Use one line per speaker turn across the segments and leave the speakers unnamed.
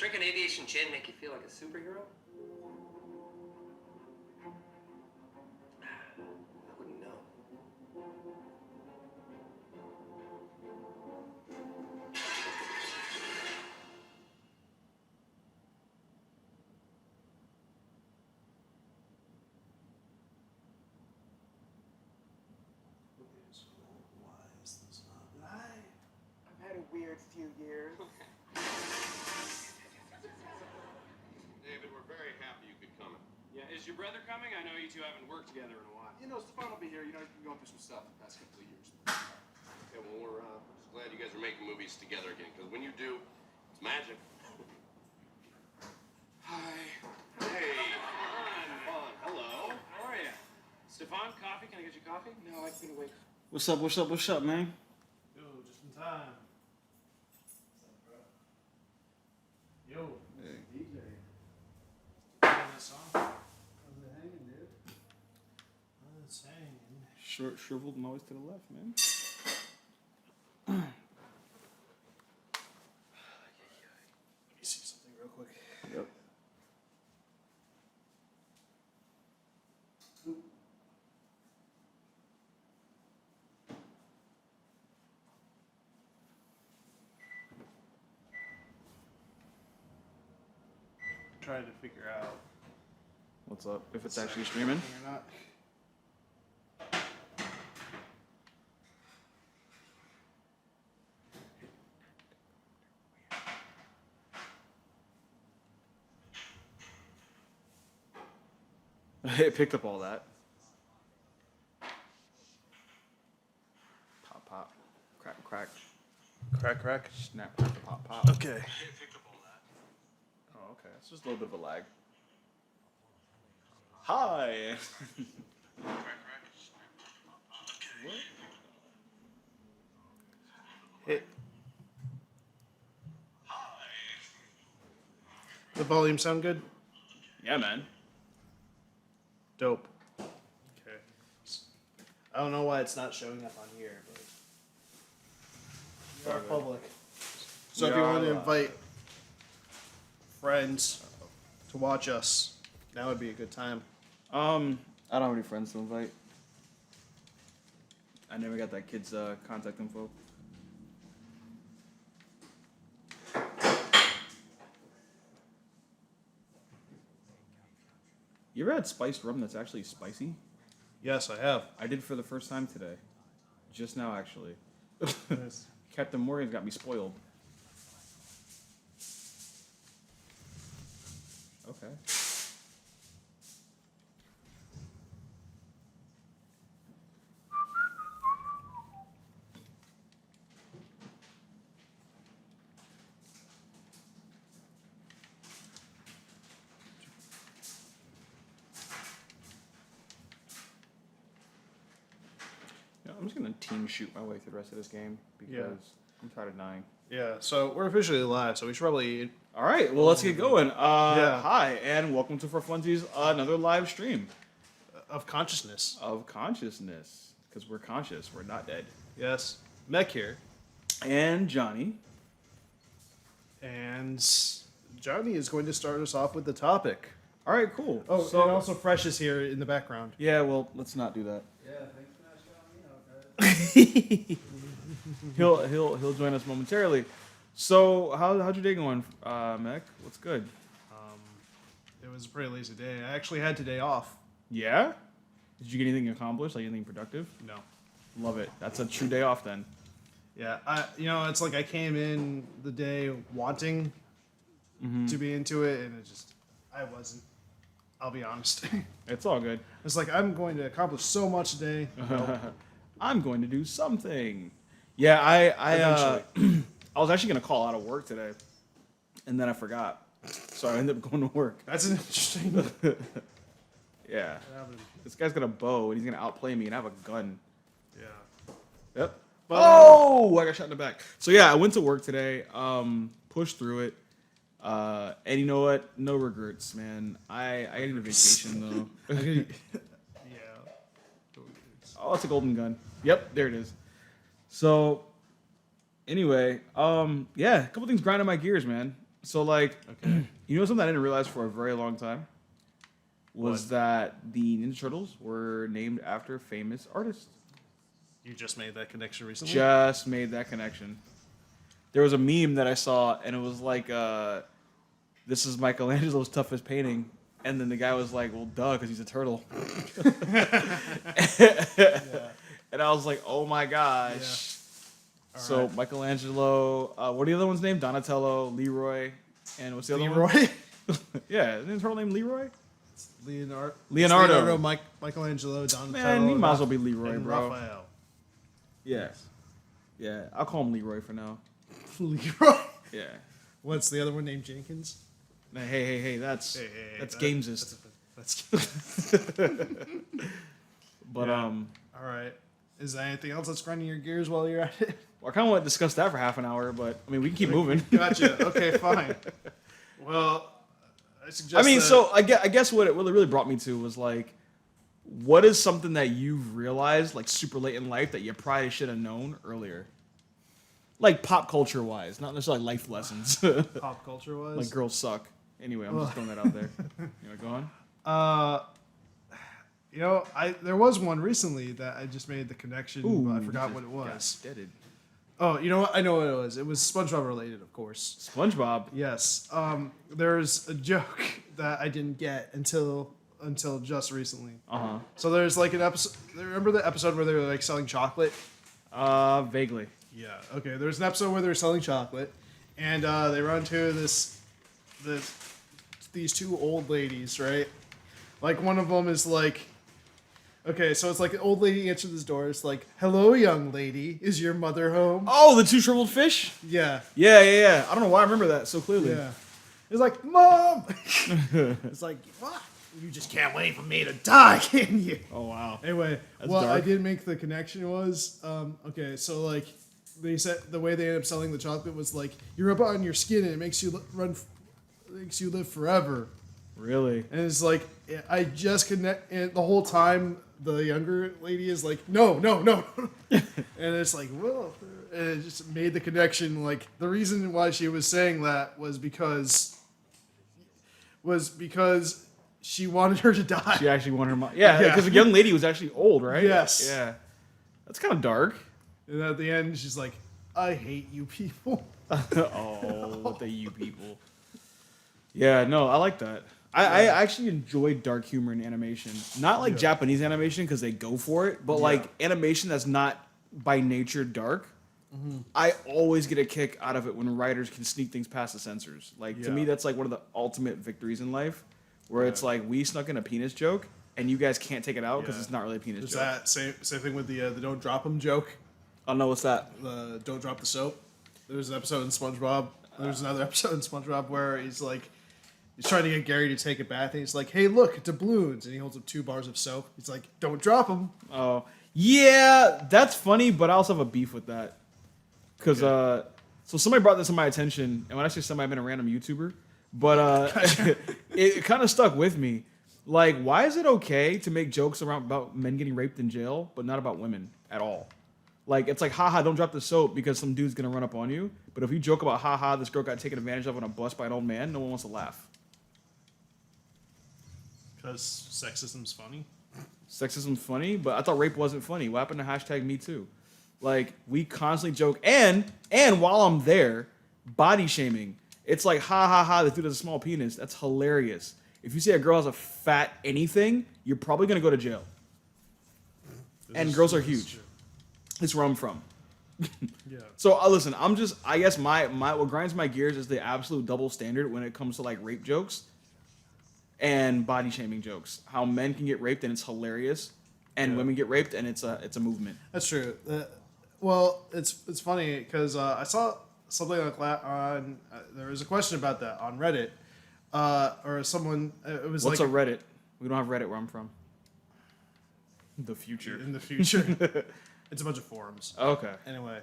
drinking aviation gin make you feel like a superhero? I wouldn't know.
Why is this not live?
I've had a weird few years.
David, we're very happy you could come.
Yeah, is your brother coming? I know you two haven't worked together in a while.
You know, Stefan will be here. You know, he's been going through some stuff the past couple of years.
Yeah, well, we're just glad you guys are making movies together again, because when you do, it's magic.
Hi.
Hey,
Stefan, hello. How are you? Stefan, coffee? Can I get you coffee?
No, I've been awake.
What's up, man?
Yo, just in time. Yo,
Hey.
DJ. Playing that song? How's it hanging, dude? It's hanging.
Short, shriveled, and always to the left, man.
Let me see something real quick.
Yep.
Trying to figure out
What's up? If it's actually streaming?
or not.
It picked up all that. Pop, pop. Crack, crack.
Crack, crack.
Snap, crack, pop, pop.
Okay.
Oh, okay. It's just a little bit of a lag. Hi.
Hit. The volume sound good?
Yeah, man.
Dope. Okay. I don't know why it's not showing up on here, but we are public. So if you want to invite friends to watch us, now would be a good time.
I don't have any friends to invite. I never got that kid's contact info. You ever had spiced rum that's actually spicy?
Yes, I have.
I did for the first time today. Just now, actually. Captain Morgan's got me spoiled. Okay. Yeah, I'm just gonna team shoot my way through the rest of this game because
Yeah.
I'm tired of dying.
Yeah, so we're officially live, so we should probably.
All right, well, let's get going.
Yeah.
Hi, and welcome to For Funsies, another live stream
Of consciousness.
of consciousness. Because we're conscious, we're not dead.
Yes. Mech here.
And Johnny.
And Johnny is going to start us off with the topic.
All right, cool.
Oh,
so
and also Fresh is here in the background.
yeah, well, let's not do that.
Yeah, thanks for not showing me out, guys.
He'll join us momentarily. So how'd your day going, Mech? What's good?
It was a pretty lazy day. I actually had today off.
Yeah. Did you get anything accomplished? Like anything productive?
No.
Love it. That's a true day off then.
Yeah, it's like I came in the day wanting to be into it, and I wasn't. I'll be honest.
It's all good.
It's like I'm going to accomplish so much today.
I'm going to do something. Yeah, I was actually gonna call out of work today, and then I forgot, so I ended up going to work.
That's an interesting.
Yeah, this guy's got a bow and he's gonna outplay me, and I have a gun.
Yeah.
Yep.
But,
Oh, I got shot in the back. So yeah, I went to work today. Pushed through it. And you know what? No regrets, man. I needed a vacation though.
Yeah.
Oh, it's a golden gun. Yep, there it is. So, anyway, yeah, a couple things grinding my gears, man. So like, you know something I didn't realize for a very long time was that the Ninja Turtles were named after famous artists.
You just made that connection recently.
Just made that connection. There was a meme that I saw, and it was like, "This is Michelangelo's toughest painting," and then the guy was like, "Well, duh, because he's a turtle." And I was like, "Oh my gosh!" So
right.
Michelangelo, what are the other ones named? Donatello, Leroy, and what's the other one?
Leroy.
Yeah, isn't his turtle named Leroy?
Leonardo.
Leonardo.
Michelangelo, Donatello.
Man, he might as well be Leroy,
and
bro.
Raphael.
Yeah, yeah. I'll call him Leroy for now.
Leroy.
Yeah.
What's the other one named Jenkins?
Hey, that's
Hey,
that's
that-
Gamesist. But
Yeah. All right. Is there anything else that's grinding your gears while you're at it?
I kind of want to discuss that for half an hour, but I mean, we can keep moving.
Gotcha. Okay, fine. Well, I suggest.
I mean,
that-
so I guess what it really brought me to was like, what is something that you've realized like super late in life that you probably should have known earlier? Like pop culture wise, not necessarily life lessons.
pop culture was
Like girls suck. Anyway, I'm just throwing that out there. You know, go on.
there was one recently that I just made the connection, but I forgot what it was.
Got deaded.
Oh, you know what? I know what it was. It was SpongeBob related, of course.
SpongeBob.
Yes. There's a joke that I didn't get until just recently. So there's like an episode. Remember the episode where they were like selling chocolate?
Vaguely.
Yeah. Okay. There's an episode where they're selling chocolate, and they run to these two old ladies, right? Like one of them is like, okay, so it's like an old lady answers this door. It's like, "Hello, young lady, is your mother home?"
Oh, the two shriveled fish.
Yeah.
Yeah. I don't know why I remember that so clearly.
Yeah. It's like, "Mom." It's like, "What? You just can't wait for me to die, can you?"
Oh wow.
Anyway,
That's
what I
dark.
did make the connection was, okay, so like they said the way they ended up selling the chocolate was like you rub it on your skin and it makes you makes you live forever.
Really?
And it's like I just connect, and the whole time the younger lady is like, no, and it's like, well, and it just made the connection. Like the reason why she was saying that was because she wanted her to die.
She actually wanted her mom. Yeah,
Yeah.
because the young lady was actually old, right?
Yes.
Yeah. That's kind of dark.
And at the end, she's like, I hate you people.
Oh, what the you people. Yeah, no, I like that. I actually enjoy dark humor in animation. Not like Japanese animation because they go for it, but like animation that's not by nature dark. I always get a kick out of it when writers can sneak things past the censors. Like to me, that's like one of the ultimate victories in life, where it's like we snuck in a penis joke and you guys can't take it out because
Yeah.
it's not really a penis
There's
joke.
that same thing with the don't drop 'em joke.
Oh no, what's that?
The don't drop the soap. There's an episode in SpongeBob. There's another episode in SpongeBob where he's trying to get Gary to take a bath, and he's like, "Hey, look, doubloons," and he holds up 2 bars of soap. He's like, "Don't drop them."
Oh, yeah, that's funny, but I also have a beef with that. Because, so somebody brought this to my attention, and when I say somebody, I meant a random YouTuber, but it kind of stuck with me. Like, why is it okay to make jokes about men getting raped in jail, but not about women at all? Like, it's like, haha, don't drop the soap because some dude's gonna run up on you. But if you joke about, haha, this girl got taken advantage of on a bus by an old man, no one wants to laugh.
Because sexism's funny.
Sexism's funny, but I thought rape wasn't funny. What happened to hashtag Me Too? Like, we constantly joke, and while I'm there, body shaming. It's like, ha ha ha, this dude has a small penis. That's hilarious. If you say a girl has a fat anything, you're probably gonna go to jail. And girls are huge. It's where I'm from.
Yeah.
So listen, I guess my what grinds my gears is the absolute double standard when it comes to like rape jokes and body shaming jokes. How men can get raped and it's hilarious, and women get raped and it's a movement.
That's true. Well, it's funny because I saw something like that on. There was a question about that on Reddit, or someone. It was
What's
like
a Reddit? We don't have Reddit where I'm from. The future.
in the future. It's a bunch of forums.
Okay.
Anyway,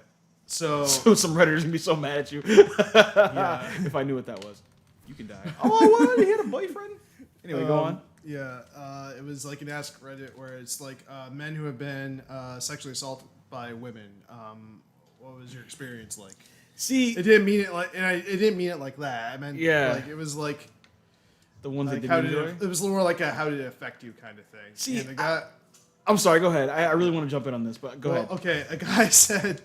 so
So some Redditors gonna be so mad at you.
yeah.
If I knew what that was, you can die. Oh, what? He had a boyfriend. Anyway, go on.
Yeah, it was like an Ask Reddit where it's like men who have been sexually assaulted by women. What was your experience like?
See,
It didn't mean it like, and it didn't mean it like that. I meant,
Yeah.
like it was like
the ones that
how
didn't
did
enjoy.
it was more like a how did it affect you kind of thing.
See,
and the guy,
I'm sorry. Go ahead. I really want to jump in on this, but go ahead.
okay, a guy said,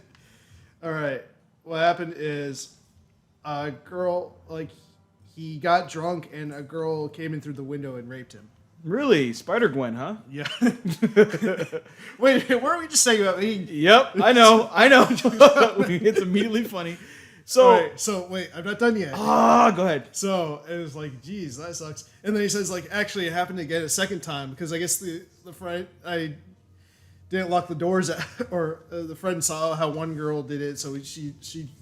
"All right, what happened is a girl like he got drunk and a girl came in through the window and raped him."
Really, Spider Gwen, huh?
Yeah. Wait, what were we just saying about me?
Yep, I know. It's immediately funny. So,
Alright, so wait, I'm not done yet.
go ahead.
So it was like, geez, that sucks. And then he says, like, actually, it happened again a second time because I guess the friend I didn't lock the doors, or the friend saw how one girl did it, so she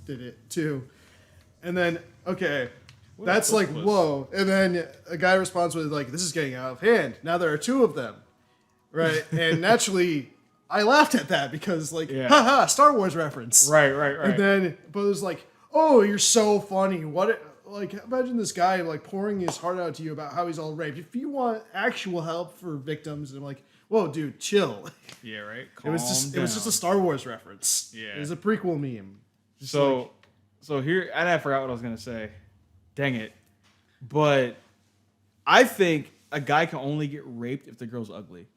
did it too. And then okay, that's like whoa. And then a guy responds with like, "This is getting out of hand. Now there are two of them, right?" And naturally, I laughed at that because like,
Yeah.
haha, Star Wars reference.
Right.
And then, but it was like, oh, you're so funny. Like, imagine this guy like pouring his heart out to you about how he's all raped. If you want actual help for victims, and I'm like, whoa, dude, chill.
Yeah, right.
It was just a Star Wars reference.
Yeah.
It was a prequel meme. Just
So,
like-
so here, and I forgot what I was gonna say. Dang it! But I think a guy can only get raped if the girl's ugly.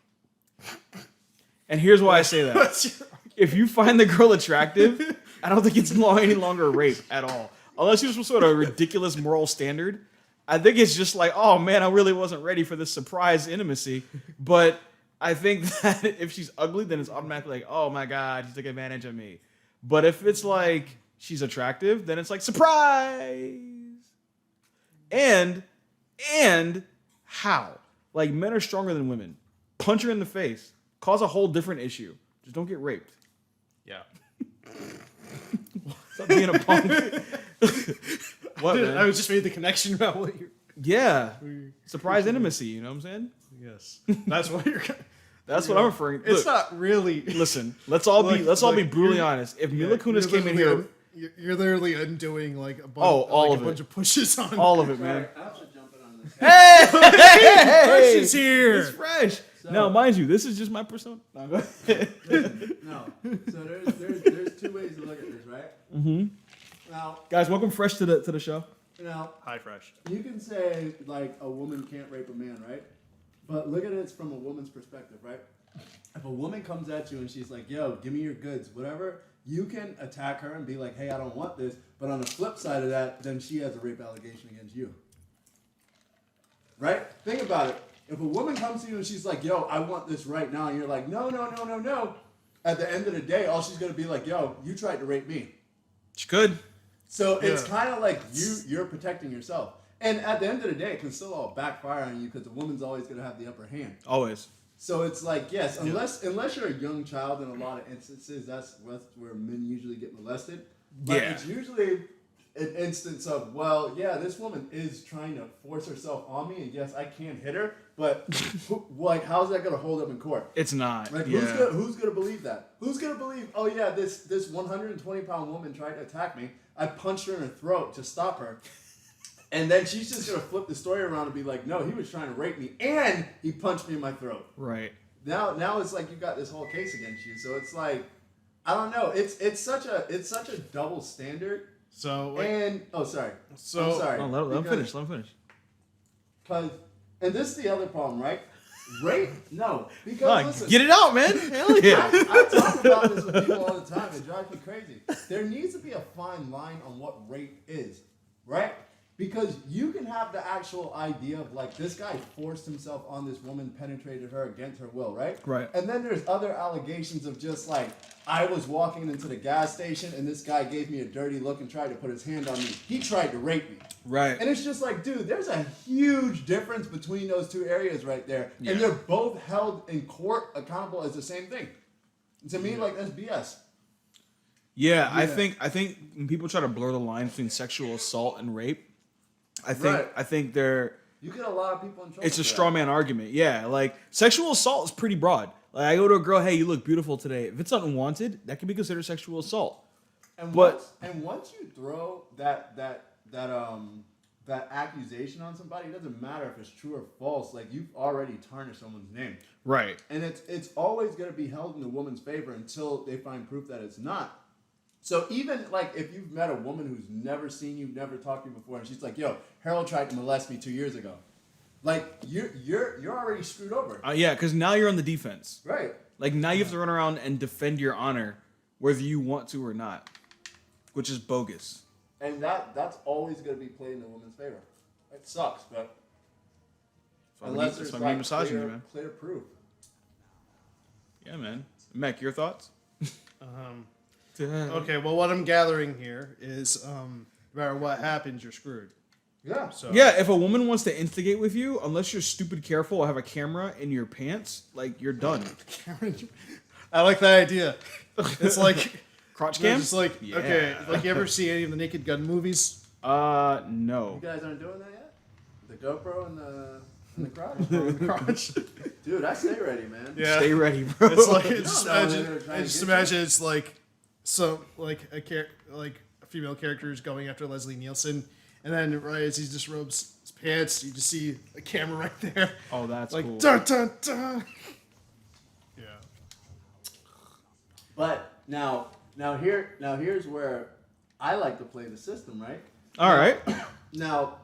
And here's why I say that.
What's your-
If you find the girl attractive, I don't think it's any longer rape at all. Unless you have some sort of ridiculous moral standard. I think it's just like, oh man, I really wasn't ready for this surprise intimacy. But I think that if she's ugly, then it's automatically like, oh my god, she took advantage of me. But if it's like she's attractive, then it's like surprise. And how? Like men are stronger than women. Punch her in the face. Cause a whole different issue. Just don't get raped.
yeah.
Stop being a punk. What,
I
man?
was just made the connection about what you're.
Yeah. Surprise intimacy, you know what I'm saying?
Yes. That's what you're.
That's what I'm referring to.
It's
Look,
not really.
listen, let's all be brutally honest. If Mila Kunis came in here,
You're literally undoing like a bunch,
all
like
of
a bunch
it.
of pushes on.
all of it, man.
I have to jump in on this.
Hey!
Fresh is here.
It's fresh. Now, mind you, this is just my persona. No, go ahead.
No. So there's two ways to look at this, right?
Mm-hmm.
Now,
Guys, welcome fresh to the show.
Hi, Fresh.
you can say like a woman can't rape a man, right? But look at it from a woman's perspective, right? If a woman comes at you and she's like, yo, give me your goods, whatever, you can attack her and be like, hey, I don't want this. But on the flip side of that, then she has a rape allegation against you. Right? Think about it. If a woman comes to you and she's like, yo, I want this right now, and you're like, no. At the end of the day, all she's going to be like, yo, you tried to rape me.
She could.
So it's
Yeah.
kind of like you're protecting yourself. And at the end of the day, it can still all backfire on you because the woman's always going to have the upper hand.
Always.
So it's like, yes, unless you're a young child, in a lot of instances, that's where men usually get molested. But
Yeah.
it's usually an instance of, well, yeah, this woman is trying to force herself on me, and yes, I can hit her, but like, how's that going to hold up in court?
It's not.
Like,
yeah.
who's gonna believe that? Who's gonna believe? Oh yeah, this 120-pound woman tried to attack me. I punched her in her throat to stop her, and then she's just gonna flip the story around and be like, no, he was trying to rape me, and he punched me in my throat.
Right.
Now it's like you got this whole case against you. So it's like, I don't know. It's such a double standard.
So, like,
And sorry.
So-
I'm sorry.
Oh, let him
Because-
finish. Let him finish.
Cause, and this is the other problem, right? Rape? No. Because
Come on,
listen,
get it out, man. Hell yeah.
I talk about this with people all the time. It drives me crazy. There needs to be a fine line on what rape is, right? Because you can have the actual idea of like this guy forced himself on this woman, penetrated her against her will, right?
Right.
And then there's other allegations of just like I was walking into the gas station and this guy gave me a dirty look and tried to put his hand on me. He tried to rape me.
Right.
And it's just like, dude, there's a huge difference between those two areas right there.
Yeah.
And they're both held in court accountable as the same thing. To me, like, that's BS.
Yeah, I
Yeah.
think when people try to blur the line between sexual assault and rape, I
Right.
think they're
You get a lot of people in trouble.
it's a
for
straw
that.
man argument. Yeah, like sexual assault is pretty broad. Like I go to a girl, hey, you look beautiful today. If it's unwanted, that can be considered sexual assault.
And
But-
once you throw that accusation on somebody, it doesn't matter if it's true or false. Like, you've already tarnished someone's name.
Right.
And it's always going to be held in the woman's favor until they find proof that it's not. So even like if you've met a woman who's never seen you, never talked to you before, and she's like, "Yo, Harold tried to molest me 2 years ago," like you're already screwed over,
Yeah, because now you're on the defense.
right?
Like now you have to run around and defend your honor, whether you want to or not, which is bogus.
And that's always going to be played in a woman's favor. It sucks, but unless there's
that's why I mean
like
misogyny, man.
clear proof.
Yeah, man. Mech, your thoughts?
Okay, well, what I'm gathering here is no matter what happens, you're screwed.
Yeah.
So
Yeah, if a woman wants to instigate with you, unless you're stupid careful or have a camera in your pants, like you're done.
I like that idea. It's like
Crotch
they're
cam?
just like
Yeah.
okay, like you ever see any of the Naked Gun movies?
No.
You guys aren't doing that yet? The GoPro and the crotch?
Crotch.
Dude, I stay ready, man.
Yeah.
Stay ready, bro.
It's like
You
just
don't know
imagine.
that they're trying to
Just
get
imagine it's like some like a female character is going after Leslie Nielsen, and then right as he disrobes his pants, you just see a camera right there,
Oh, that's
like
cool.
dun dun dun. Yeah.
But here's where I like to play the system, right?
All right.
Now,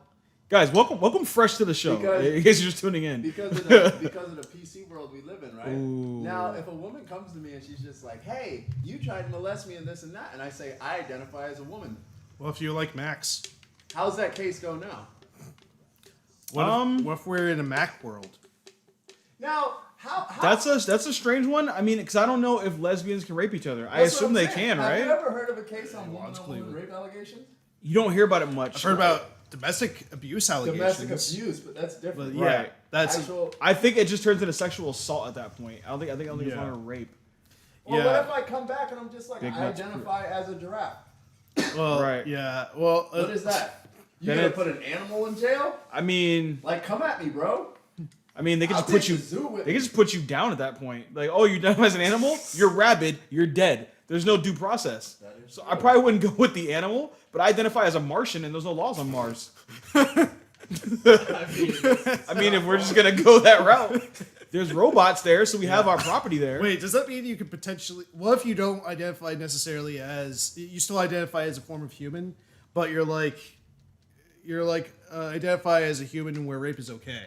Guys, welcome fresh to the show.
Because-
in case you're just tuning in.
because of the PC world we live in, right?
Ooh.
Now, if a woman comes to me and she's just like, "Hey, you tried to molest me and this and that," and I say I identify as a woman,
Well, if you like Max,
how's that case go now?
what if we're in a Mac world?
Now, how
That's a strange one. I mean, because I don't know if lesbians can rape each other. I
that's what
assume
I'm
they
saying.
can,
Have you
right?
ever heard of a case on
logically,
woman rape allegations?
You don't hear about it much.
I've heard about domestic abuse allegations.
Domestic abuse, but that's different.
But yeah,
Right.
that's
Actual,
I think it just turns into sexual assault at that point. I think it's
Yeah.
longer rape.
well,
yeah.
what if I come back and I'm just like,
Big
I
nuts.
identify as a giraffe?
well,
Right.
Yeah. Well,
What is that? You
Then
gonna
it-
put an animal in jail?
I mean,
Like, come at me, bro.
they can
I'll
just put
take
you.
the zoo with
They
me.
can just put you down at that point. Like, oh, you're done as an animal. You're rabid. You're dead. There's no due process.
That is
So I probably wouldn't go with the animal, but I identify as a Martian, and there's no laws on Mars. I mean, if we're just gonna go that route, there's robots there, so we have our property there.
wait, does that mean you could potentially? What if you don't identify necessarily as? You still identify as a form of human, but you're like identify as a human where rape is okay.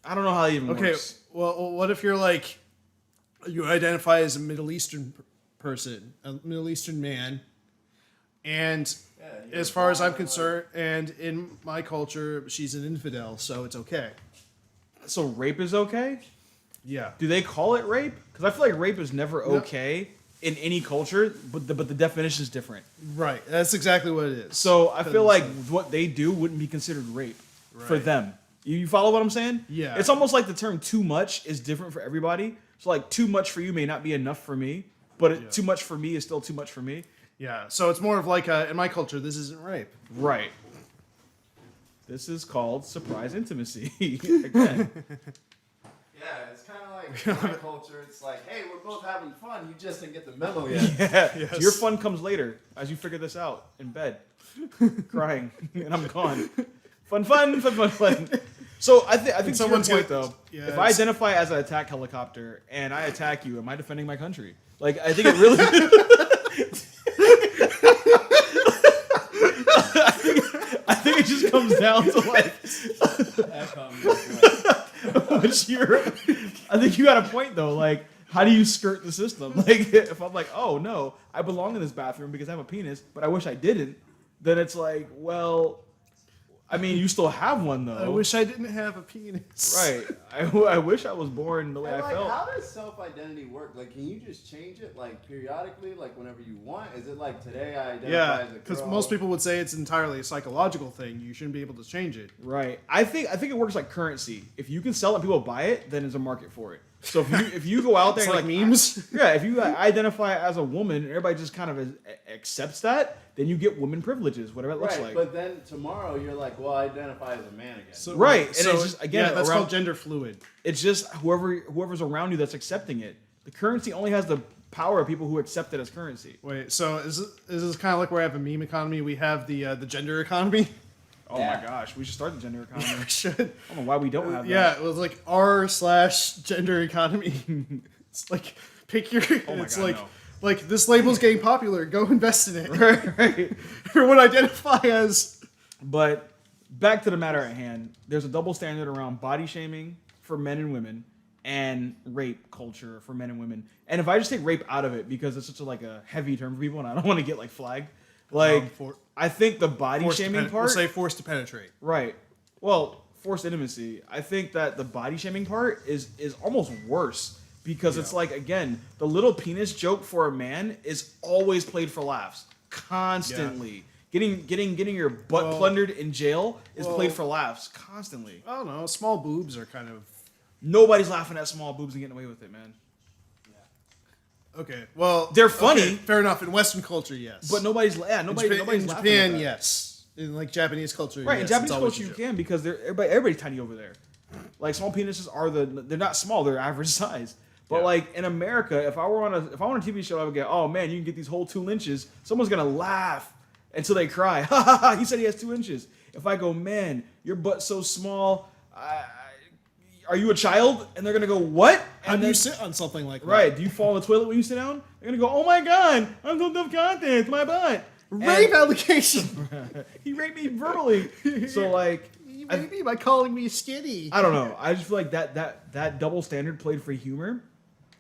I don't know how that even
Okay.
works.
Well, what if you're like you identify as a Middle Eastern person, a Middle Eastern man, and
Yeah,
as far as I'm concerned, and in my culture, she's an infidel, so it's okay.
So rape is okay?
Yeah.
Do they call it rape? Because I feel like rape is never okay in any culture, but the definition is different.
Right. That's exactly what it is.
So I feel like what they do wouldn't be considered rape for
Right.
them. You follow what I'm saying?
Yeah.
It's almost like the term "too much" is different for everybody. So like, too much for you may not be enough for me, but too much for me is still too much for me.
Yeah. So it's more of like in my culture, this isn't rape.
Right. This is called surprise intimacy. Again.
Yeah, it's kind of like my culture. It's like, hey, we're both having fun. You just didn't get the memo yet.
Yeah. So your fun comes later as you figure this out in bed, crying, and I'm gone. Fun. So I think to your
someone's
point
gonna-
though,
yeah,
if I
it's-
identify as an attack helicopter and I attack you, am I defending my country? Like I think it really. I think it just comes down to like which you're. I think you got a point though. Like, how do you skirt the system? Like, if I'm like, oh no, I belong in this bathroom because I have a penis, but I wish I didn't. Then it's like, well, I mean, you still have one though.
I wish I didn't have a penis.
Right. I wish I was born the way
And
I
like,
felt.
how does self-identity work? Like, can you just change it like periodically, like whenever you want? Is it like today I identify
Yeah,
as a
because
girl?
most people would say it's entirely a psychological thing. You shouldn't be able to change it.
Right. I think it works like currency. If you can sell it and people buy it, then there's a market for it. So if you go out there
It's
and
like memes.
yeah, if you identify as a woman and everybody just kind of accepts that, then you get woman privileges, whatever it looks
Right,
like.
but then tomorrow you're like, well, I identify as a man again.
So,
Right, and
So
it's just, again,
yeah, that's
around-
called gender fluid.
It's just whoever's around you that's accepting it. The currency only has the power of people who accept it as currency.
Wait, so is this kind of like where I have a meme economy? We have the gender economy.
Oh
Yeah.
my gosh, we should start the gender economy.
We should.
I don't know why we don't have that.
Yeah, it was like r/gender economy. It's like pick your.
Oh my
it's
God,
like
no.
Like, this label's getting popular. Go invest in it.
Right.
Everyone identify as.
But back to the matter at hand. There's a double standard around body shaming for men and women, and rape culture for men and women. And if I just take rape out of it because it's such a heavy term for people, and I don't want to get like flagged, like I think the body shaming part.
We'll say forced to penetrate.
Right. Well, forced intimacy. I think that the body shaming part is almost worse because it's like, again, the little penis joke for a man is always played for laughs, constantly. Getting your butt plundered in jail is played for laughs constantly.
I don't know. Small boobs are kind of.
Nobody's laughing at small boobs and getting away with it, man.
Okay, well,
They're funny.
Okay, fair enough. In Western culture, yes.
But nobody's
in
laughing
Japan,
at that.
yes. In like Japanese culture,
Right,
yes,
in Japanese
it's always
culture
a
you
joke.
can because everybody's tiny over there. Like small penises they're not small, they're average size. But like in America, if I were on a TV show, I would get, oh man, you can get these whole 2 inches. Someone's gonna laugh until they cry. Ha ha ha! He said he has 2 inches. If I go, man, your butt's so small. Are you a child? And they're gonna go, what?
How
And
do you
then-
sit on something like that?
Right? Do you fall in the toilet when you sit down? They're gonna go, oh my god, I'm so tough content, my butt.
Rape
And-
allegation.
He raped me verbally. So like,
You raped me by calling me skinny.
I don't know. I just feel like that double standard played for humor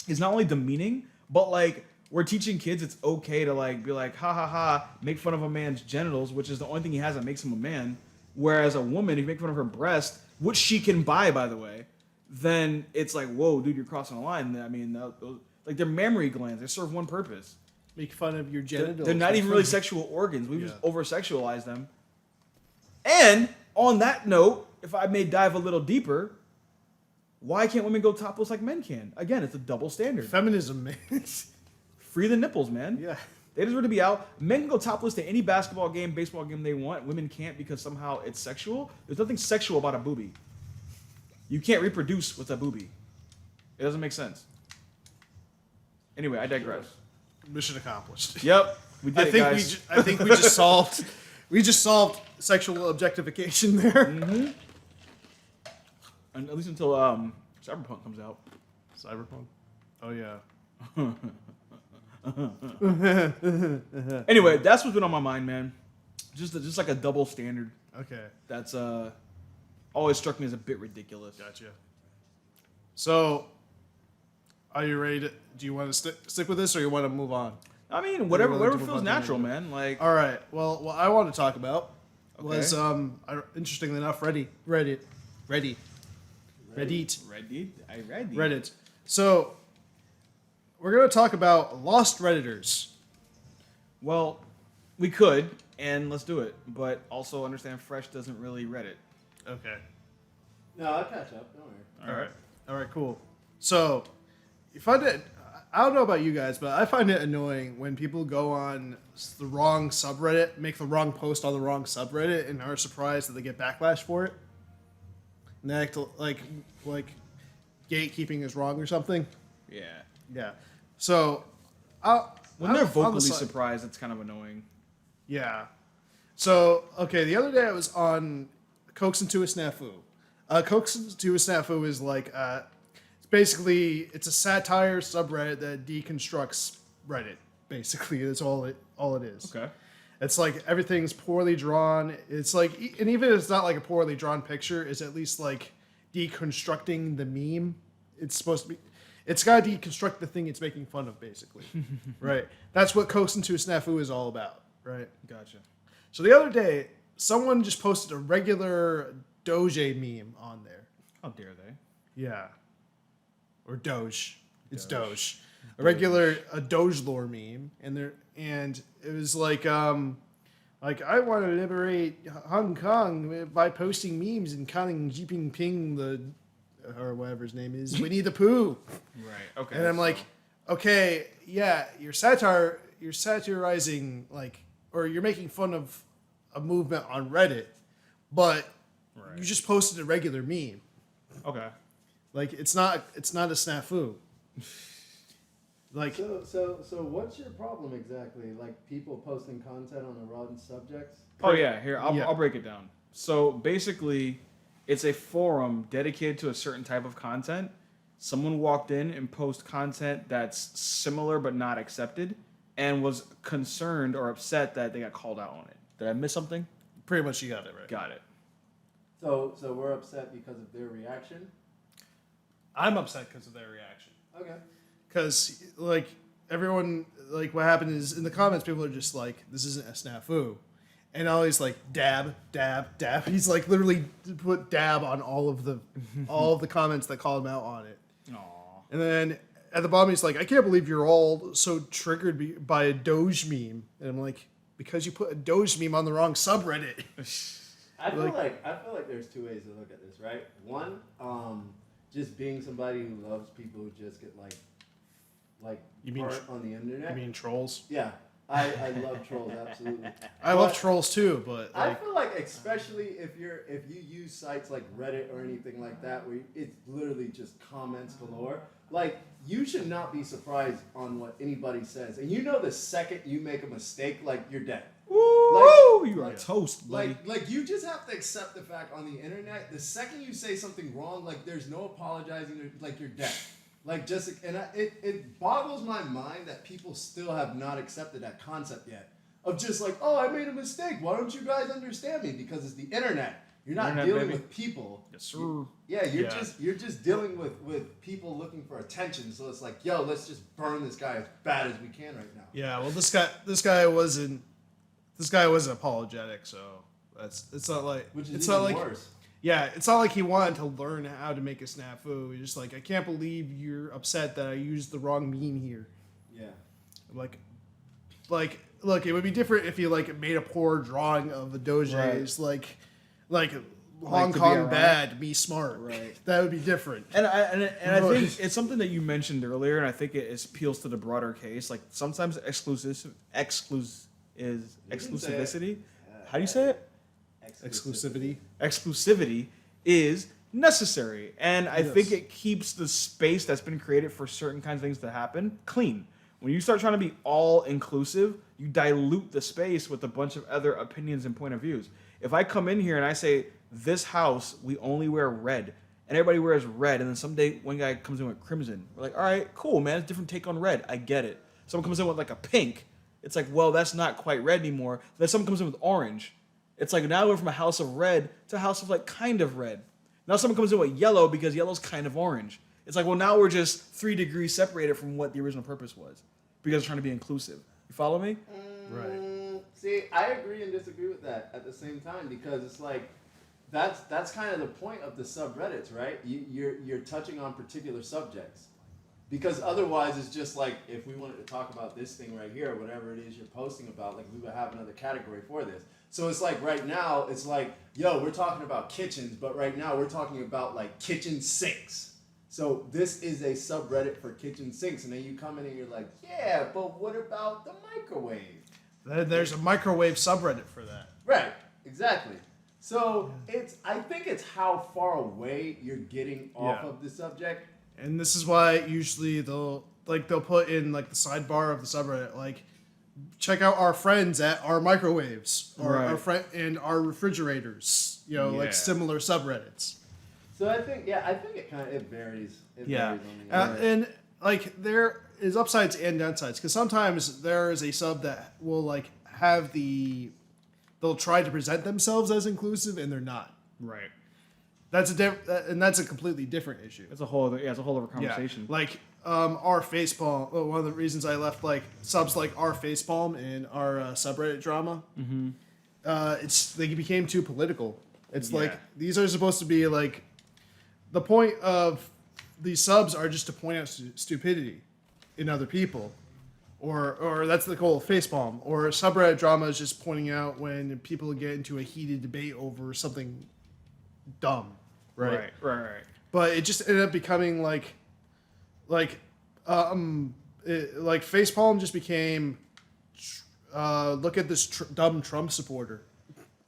is not only demeaning, but like we're teaching kids it's okay to like be like ha ha ha, make fun of a man's genitals, which is the only thing he has that makes him a man. Whereas a woman, if you make fun of her breast, which she can buy by the way, then it's like, whoa, dude, you're crossing a line. I mean, those, like they're mammary glands. They serve one purpose.
Make fun of your genitals.
They're not even really sexual organs. We've just over-sexualized them. And on that note, if I may dive a little deeper, why can't women go topless like men can? Again, it's a double standard.
Feminism, man.
Free the nipples, man.
Yeah.
They deserve to be out. Men can go topless to any basketball game, baseball game they want. Women can't because somehow it's sexual. There's nothing sexual about a boobie. You can't reproduce with a boobie. It doesn't make sense. Anyway, I digress.
Mission accomplished.
Yep, we did
I
it,
think
guys.
I think we just solved. We just solved sexual objectification there.
And at least until Cyberpunk comes out.
Cyberpunk. Oh yeah.
Anyway, that's what's been on my mind, man. Just like a double standard.
Okay.
That's always struck me as a bit ridiculous.
Gotcha. So, are you ready to? Do you want to stick with this, or you want to move on?
I mean, whatever
willing to
whatever
move
feels
on to
natural,
another?
man. Like,
All right. Well, what I want to talk about was
Okay.
interestingly enough, Reddit.
Reddit.
So, we're gonna talk about lost Redditors.
Well, we could, and let's do it. But also understand Fresh doesn't really Reddit.
Okay.
No, I'll catch up. Don't worry.
All right. All right. Cool. So, you find it. I don't know about you guys, but I find it annoying when people go on the wrong subreddit, make the wrong post on the wrong subreddit, and are surprised that they get backlash for it. And they act like gatekeeping is wrong or something.
Yeah.
Yeah. So,
When they're
on the
vocally
side-
surprised, it's kind of annoying.
Yeah. So, okay, the other day I was on Coax into a Snafu. Coax into a Snafu is like, it's a satire subreddit that deconstructs Reddit. Basically, that's all it is.
Okay.
It's like everything's poorly drawn. It's like, and even if it's not like a poorly drawn picture, it's at least like deconstructing the meme. It's supposed to be. It's got to deconstruct the thing it's making fun of, basically. Right. That's what Coax into a Snafu is all about. Right.
Gotcha.
So the other day, someone just posted a regular Doge meme on there.
How dare they?
Yeah. Or Doge. It's Doge. A Doge lore meme. And it was like I want to liberate Hong Kong by posting memes and calling Xi Jinping or whatever his name is, Winnie the Pooh.
Right. Okay.
And I'm like, okay, yeah, you're satirizing or you're making fun of a movement on Reddit, but you just posted a regular meme.
okay.
Like it's not a snafu. Like
So what's your problem exactly? Like people posting content on the wrong subjects?
Oh yeah, here
Yeah.
I'll break it down. So basically, it's a forum dedicated to a certain type of content, someone walked in and posted content that's similar but not accepted, and was concerned or upset that they got called out on it. Did I miss something?
Pretty much, you got it right.
Got it.
So we're upset because of their reaction.
I'm upset because of their reaction.
Okay.
Because like everyone, like what happened is in the comments, people are just like, "This isn't a snafu," and always like dab, dab, dab. He's like literally put dab on all of the comments that called him out on it.
Aww.
And then at the bottom, he's like, "I can't believe you're all so triggered by a Doge meme," and I'm like, "Because you put a Doge meme on the wrong subreddit."
I feel like there's two ways to look at this, right? One, just being somebody who loves people who just get like
You mean
burnt on the internet.
You mean trolls?
Yeah, I love trolls absolutely.
I love trolls too, but
I
like,
feel like especially if you use sites like Reddit or anything like that where it's literally just comments galore, like you should not be surprised on what anybody says, and you know the second you make a mistake, like you're dead.
Woo! You are
like-
toast, buddy.
Like you just have to accept the fact on the internet, the second you say something wrong, like there's no apologizing, like you're dead. Like just, it boggles my mind that people still have not accepted that concept yet. Of just like, oh, I made a mistake. Why don't you guys understand me? Because it's the internet. You're not
Internet,
dealing
baby.
with people.
Yes, sir.
Yeah, you're
Yeah.
just dealing with people looking for attention. So it's like, yo, let's just burn this guy as bad as we can right now.
yeah. Well, this guy wasn't apologetic, so it's not like
Which is
it's
even
not like
worse.
yeah, it's not like he wanted to learn how to make a snafu. He's just like, I can't believe you're upset that I used the wrong meme here.
Yeah.
I'm like, look, it would be different if you like made a poor drawing of the Doges, like Hong
to be
Kong
ironic.
bad, me smart.
Right.
That would be different.
And I think it's something that you mentioned earlier, and I think it appeals to the broader case. Like sometimes exclusivity. How do you say it?
Exclusivity.
Exclusivity is necessary, and I think it keeps the space that's been created for certain kinds of things to happen clean. When you start trying to be all inclusive, you dilute the space with a bunch of other opinions and point of views. If I come in here and I say, this house, we only wear red, and everybody wears red, and then someday one guy comes in with crimson, we're like, all right, cool, man, it's a different take on red. I get it. Someone comes in with like a pink, it's like, well, that's not quite red anymore. Then someone comes in with orange. It's like now we're from a house of red to a house of like kind of red. Now someone comes in with yellow because yellow's kind of orange. It's like, well, now we're just 3 degrees separated from what the original purpose was because we're trying to be inclusive. You follow me?
Right.
See, I agree and disagree with that at the same time because it's like that's kind of the point of the subreddits, right? You're touching on particular subjects. Because otherwise, it's just like if we wanted to talk about this thing right here, whatever it is you're posting about, like we would have another category for this. So it's like right now, it's like, yo, we're talking about kitchens, but right now we're talking about like kitchen sinks. So this is a subreddit for kitchen sinks, and then you come in and you're like, yeah, but what about the microwave?
Then there's a microwave subreddit for that.
Right, exactly. So I think it's how far away you're getting off
Yeah.
of the subject.
And this is why usually they'll put in like the sidebar of the subreddit, like check out our friends at our microwaves or
Right.
our friend and our refrigerators,
Yeah.
like similar subreddits.
So I think it kind of varies. It varies on the internet.
And like there is upsides and downsides because sometimes there is a sub that will like have they'll try to present themselves as inclusive and they're not.
Right.
That's that's a completely different issue.
It's a whole other conversation.
Yeah. Like our facepalm. One of the reasons I left like subs like our facepalm in our subreddit drama. Mm-hmm. They became too political. It's
Yeah.
like these are supposed to be like the point of these subs are just to point out stupidity in other people, or that's the goal of facepalm. Or subreddit drama is just pointing out when people get into a heated debate over something dumb, right?
Right.
But it just ended up becoming like facepalm just became look at this dumb Trump supporter,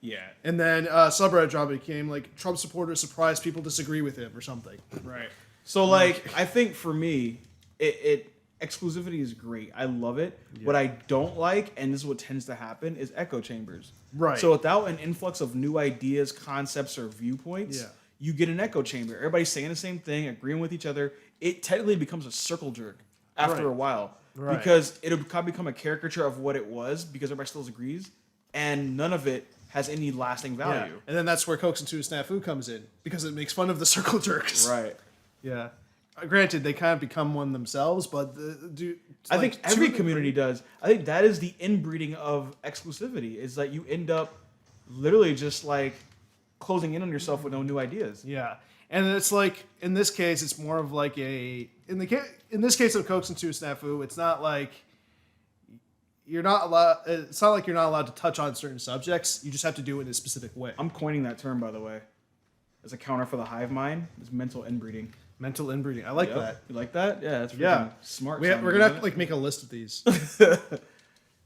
Yeah.
and then subreddit drama became like Trump supporters surprised people disagree with him or something.
Right. So like I think for me, it exclusivity is great. I love it. What I don't like, and this is what tends to happen, is echo chambers.
Right.
So without an influx of new ideas, concepts, or viewpoints,
Yeah.
you get an echo chamber. Everybody's saying the same thing, agreeing with each other. It technically becomes a circle jerk after
Right.
a while
Right.
because it'll kind of become a caricature of what it was because everybody still agrees, and none of it has any lasting
Yeah.
value.
And then that's where Cokes and Two Snafu comes in because it makes fun of the circle jerks.
Right.
Yeah. Granted, they kind of become one themselves, but
I think every community does. I think that is the inbreeding of exclusivity. Is that you end up literally just like closing in on yourself with no new ideas.
Yeah, and it's like in this case, it's more of like in this case of Cokes and Two Snafu, it's not like you're not allowed. It's not like you're not allowed to touch on certain subjects. You just have to do it in a specific way.
I'm coining that term, by the way, as a counter for the hive mind. Is mental inbreeding.
Mental inbreeding. I like
Yep.
that.
You like that? Yeah, that's
Yeah.
freaking smart.
We're
sounding,
gonna have
isn't
to like make a list of these.
it?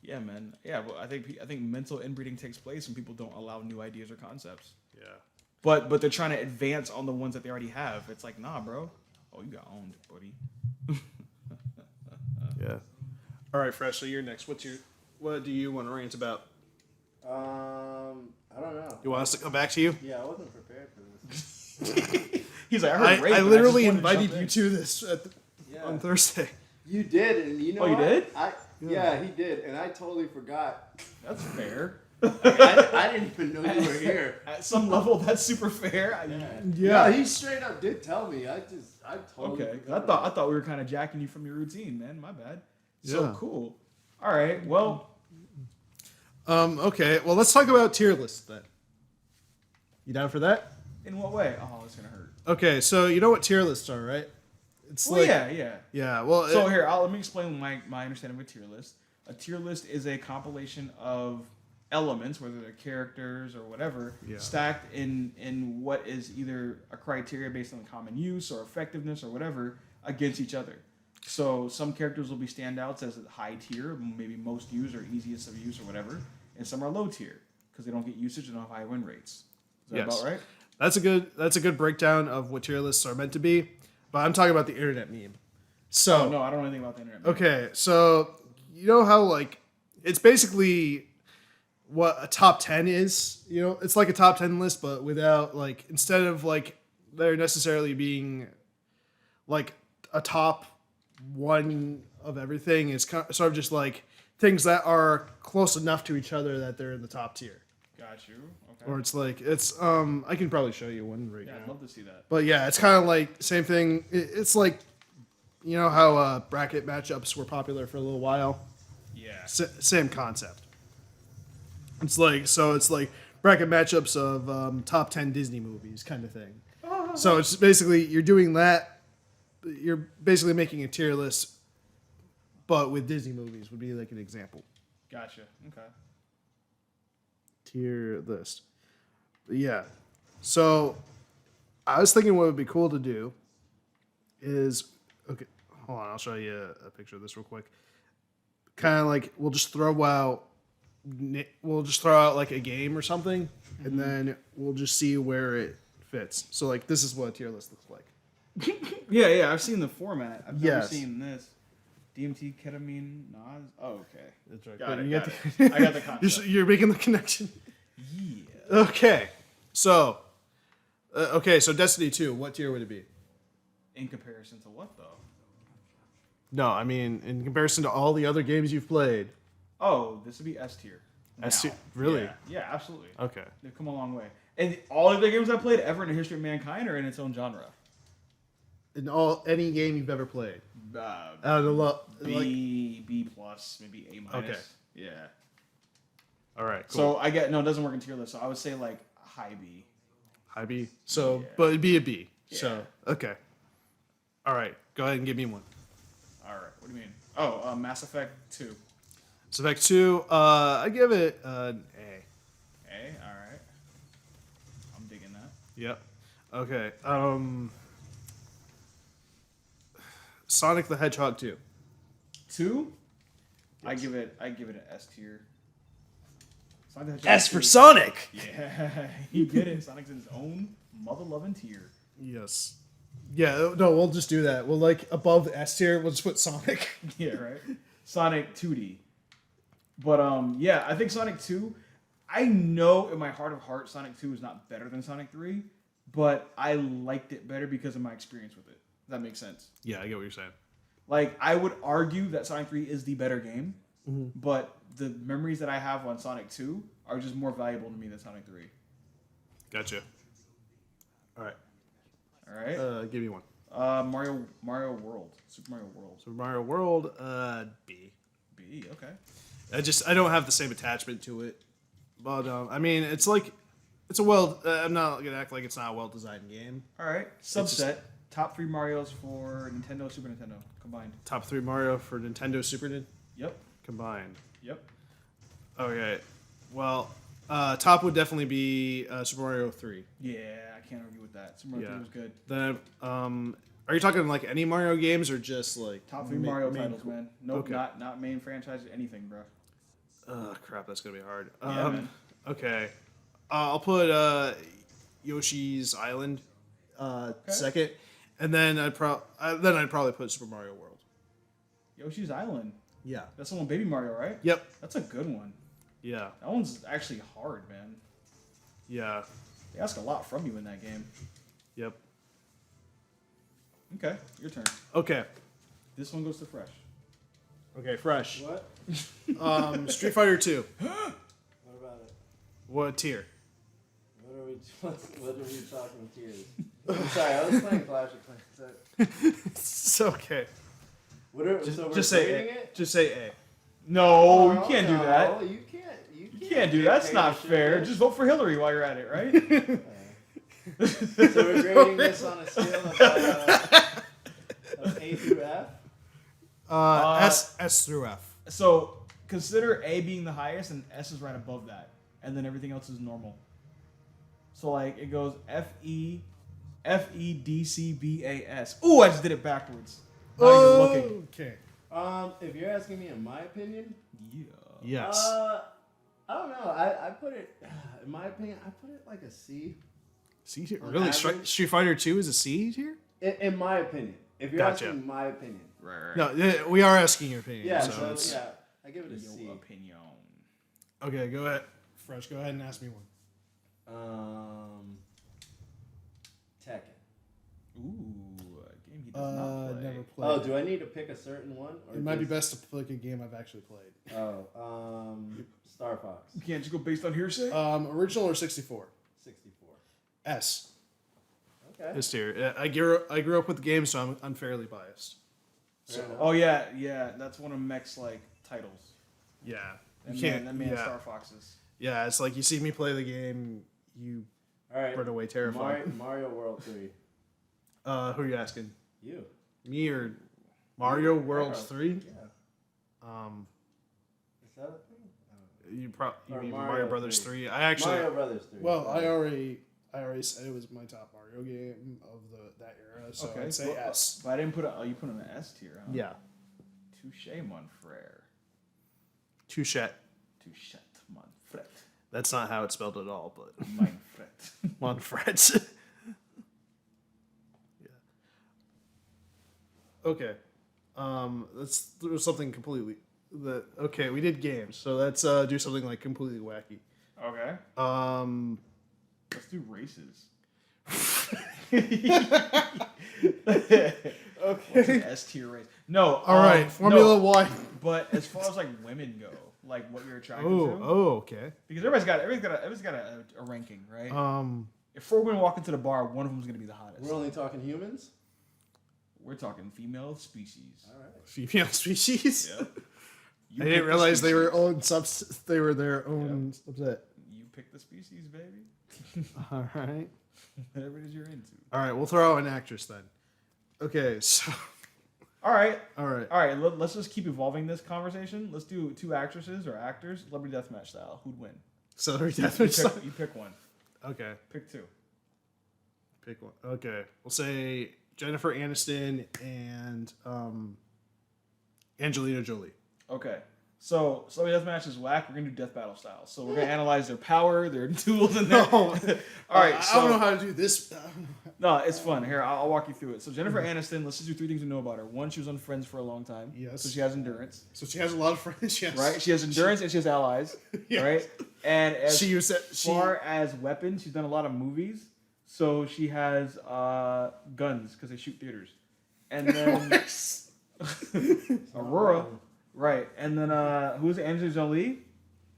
Yeah, man. Yeah, well, I think mental inbreeding takes place when people don't allow new ideas or concepts.
Yeah.
But they're trying to advance on the ones that they already have. It's like, nah, bro. Oh, you got owned, buddy.
Yeah. All right, Fresh. So you're next. What do you want to rant about?
I don't know.
You want us to come back to you?
Yeah, I wasn't prepared for this.
He's like, I heard rape,
I
and
literally
just wanted to
invited
jump
you
in.
to this
Yeah.
on Thursday.
You did, and you know
Oh, you
what?
did?
Yeah, he did, and I totally forgot.
That's fair.
I didn't even know you were here.
At some level, that's super fair.
Yeah.
No, he straight up did tell me. I totally
Okay.
forgot.
I thought we were kind of jacking you from your routine, man. My bad.
Yeah.
So cool. All right. Well,
Okay. Well, let's talk about tier lists then. You down for that?
in what way? Oh, it's gonna hurt.
Okay. So you know what tier lists are, right? It's
Well, yeah.
Yeah. Well.
So here, let me explain my understanding of a tier list. A tier list is a compilation of elements, whether they're characters or whatever,
Yeah.
stacked in what is either a criteria based on common use or effectiveness or whatever against each other. So some characters will be standouts as a high tier, maybe most used or easiest of use or whatever, and some are low tier because they don't get usage and don't have high win rates. Is that
Yes.
about right?
That's a good breakdown of what tier lists are meant to be. But I'm talking about the internet meme. So
Oh no, I don't know anything about the internet.
okay, so you know how like it's basically what a top 10 is, you know, it's like a top 10 list, but without like instead of like there necessarily being like a top one of everything, it's sort of just like things that are close enough to each other that they're in the top tier.
Got you. Okay.
Or it's like it's I can probably show you one right
Yeah, I'd
now.
love to see that.
But yeah, it's kind of like same thing. It's like you know how bracket matchups were popular for a little while.
Yeah.
Same concept. It's like bracket matchups of top 10 Disney movies kind of thing. So it's basically you're doing that. You're basically making a tier list, but with Disney movies would be like an example.
Gotcha. Okay.
Tier list. But yeah. So I was thinking what would be cool to do is okay. Hold on, I'll show you a picture of this real quick. Kind of like we'll just throw out like a game or something, and then we'll just see where it fits. So like this is what a tier list looks like.
Yeah, I've seen the format. I've never
Yes.
seen this. DMT, ketamine, Nas. Oh, okay.
That's right.
Got
But
it,
you
got
get
it. I got the concept.
you're making the connection.
Yeah.
Okay. So so Destiny 2, what tier would it be?
In comparison to what though?
No, I mean in comparison to all the other games you've played.
Oh, this would be S tier.
S
now.
tier? Really?
Yeah, absolutely.
Okay.
They've come a long way. And all of the games I played ever in the history of mankind are in its own genre.
In any game you've ever played. Out of the
B plus, maybe A minus.
Okay.
Yeah.
all right. Cool.
So I get no, it doesn't work in tier list. So I would say like high B.
High B. So,
Yeah.
but it'd be a B. So
Yeah.
okay. All right. Go ahead and give me one.
All right. What do you mean? Oh, Mass Effect 2.
Mass Effect 2. I give it an A.
A. All right. I'm digging that.
Yep. Okay. Sonic the Hedgehog 2.
2. I give it an S tier. Sonic the Hedgehog
S for
2.
Sonic.
Yeah, you get it. Sonic's in his own mother-loving tier.
Yes. Yeah. No, we'll just do that. We'll like above the S tier. We'll just put Sonic.
Yeah, right. Sonic 2D. But yeah, I think Sonic 2. I know in my heart of hearts, Sonic 2 is not better than Sonic 3, but I liked it better because of my experience with it. Does that make sense?
Yeah, I get what you're saying.
Like, I would argue that Sonic 3 is the better game, but the memories that I have on Sonic 2 are just more valuable to me than Sonic 3.
Gotcha. All right.
All right?
Give me one.
Mario World. Super Mario World.
Super Mario World, B.
B, okay.
I don't have the same attachment to it, but I mean, it's like, it's a well. I'm not gonna act like it's not a well-designed game.
All right. Subset. Top 3 Marios for Nintendo, Super Nintendo combined.
Top 3 Mario for Nintendo, Super Nintendo
Yep.
combined.
Yep.
Okay. Well, top would definitely be Super Mario 3.
Yeah, I can't argue with that. Super Mario 3 was good.
Then, are you talking like any Mario games or just like
Top 3 Mario
main-
titles, man. Nope,
Okay.
not main franchise, anything, bro.
Crap, that's gonna be hard.
Yeah, man.
Okay. I'll put Yoshi's Island second, and then I'd probably put Super Mario World.
Yoshi's Island.
Yeah.
That's the one Baby Mario, right?
Yep.
That's a good one.
Yeah.
That one's actually hard, man.
Yeah.
They ask a lot from you in that game.
Yep.
Okay, your turn.
Okay.
This one goes to Fresh.
Okay. Fresh.
What?
Street Fighter 2.
What about it?
What tier?
What are we talking tears? I'm sorry, I was playing Clash of Clans.
It's okay.
So we're
Just say
grading
A.
it?
Just say A.
No, you can't do
no,
that.
You can't.
You can't do that. That's not fair. Just vote for Hillary while you're at it, right?
So we're grading this on a scale of A through F.
S through F.
So consider A being the highest and S is right above that, and then everything else is normal. So like it goes F-E, F-E-D-C-B-A-S. Ooh, I just did it backwards. Not even looking.
Okay.
If you're asking me in my opinion,
Yeah.
Yes.
I don't know. I put it, in my opinion, I put it like a C.
C tier?
on
Really?
average.
Street Fighter 2 is a C tier?
In my opinion. If you're
Gotcha.
asking my opinion.
Right.
No, we are asking your opinion.
Yeah,
so
so
it's-
yeah, I give it a C.
Your opinion.
Okay, go ahead.
Fresh, go ahead and ask me one.
Tekken.
Ooh, a game he does not play.
Never played.
Oh, do I need to pick a certain one? Or
It might be
just-
best to pick a game I've actually played.
Star Fox.
You can't just go based on hearsay.
Original or 64?
64.
S.
Okay.
This tier. I grew up with the game, so I'm unfairly biased.
Fair enough.
Oh yeah, that's one of Mech's like titles.
Yeah.
That
You
man,
can't.
that man
Yeah.
Star Foxes.
Yeah, it's like you see me play the game, you
All right.
run away terrified.
Mario World 3.
Who are you asking?
You.
Me or Mario World
Mario.
3?
Yeah. Is that a thing?
You
Or
mean
Mario
Mario Brothers
3.
3? I actually
Mario Brothers 3.
Well, I already said it was my top Mario game of that era, so I'd say
well,
S.
But I didn't put it. Oh, you put it in the S tier, huh?
yeah.
Touche, mon frère.
Touche.
Touche, mon frère.
That's not how it's spelled at all, but
Mein frère.
Monfrets. Yeah. Okay. Let's do something completely. Okay, we did games, so let's do something like completely wacky.
Okay. Let's do races. Okay. S tier race. No.
All right, Formula One.
But as far as like women go, like what you're attracted
Oh,
to,
okay.
because everybody's got a ranking, right? If 4 women walk into the bar, one of them's gonna be the hottest.
We're only talking humans?
We're talking female species.
All right.
Female species.
Yeah.
I didn't realize they were They were their own subset.
You pick the species, baby.
All right.
Whatever it is you're into.
All right. We'll throw out an actress then. Okay. So.
All right.
All right.
Let's just keep evolving this conversation. Let's do 2 actresses or actors, celebrity deathmatch style. Who'd win?
Celebrity
You
deathmatch.
pick one.
Okay.
Pick 2.
Pick one. Okay. We'll say Jennifer Aniston and Angelina Jolie.
Okay. So celebrity deathmatch is whack. We're gonna do death battle style. So we're gonna analyze their power, their tools, and their. All right.
I
So
don't know how to do this.
no, it's fun. Here, I'll walk you through it. So Jennifer Aniston. Let's just do 3 things we know about her. 1, she was on Friends for a long time.
Yes.
So she has endurance.
So she has a lot of friends. Yes.
Right. She has endurance and she has allies.
Yes.
Right. And as
She was
far as weapons, she's done a lot of movies. So she has guns because they shoot theaters, and then Aurora, right? And then who's Angelina Jolie?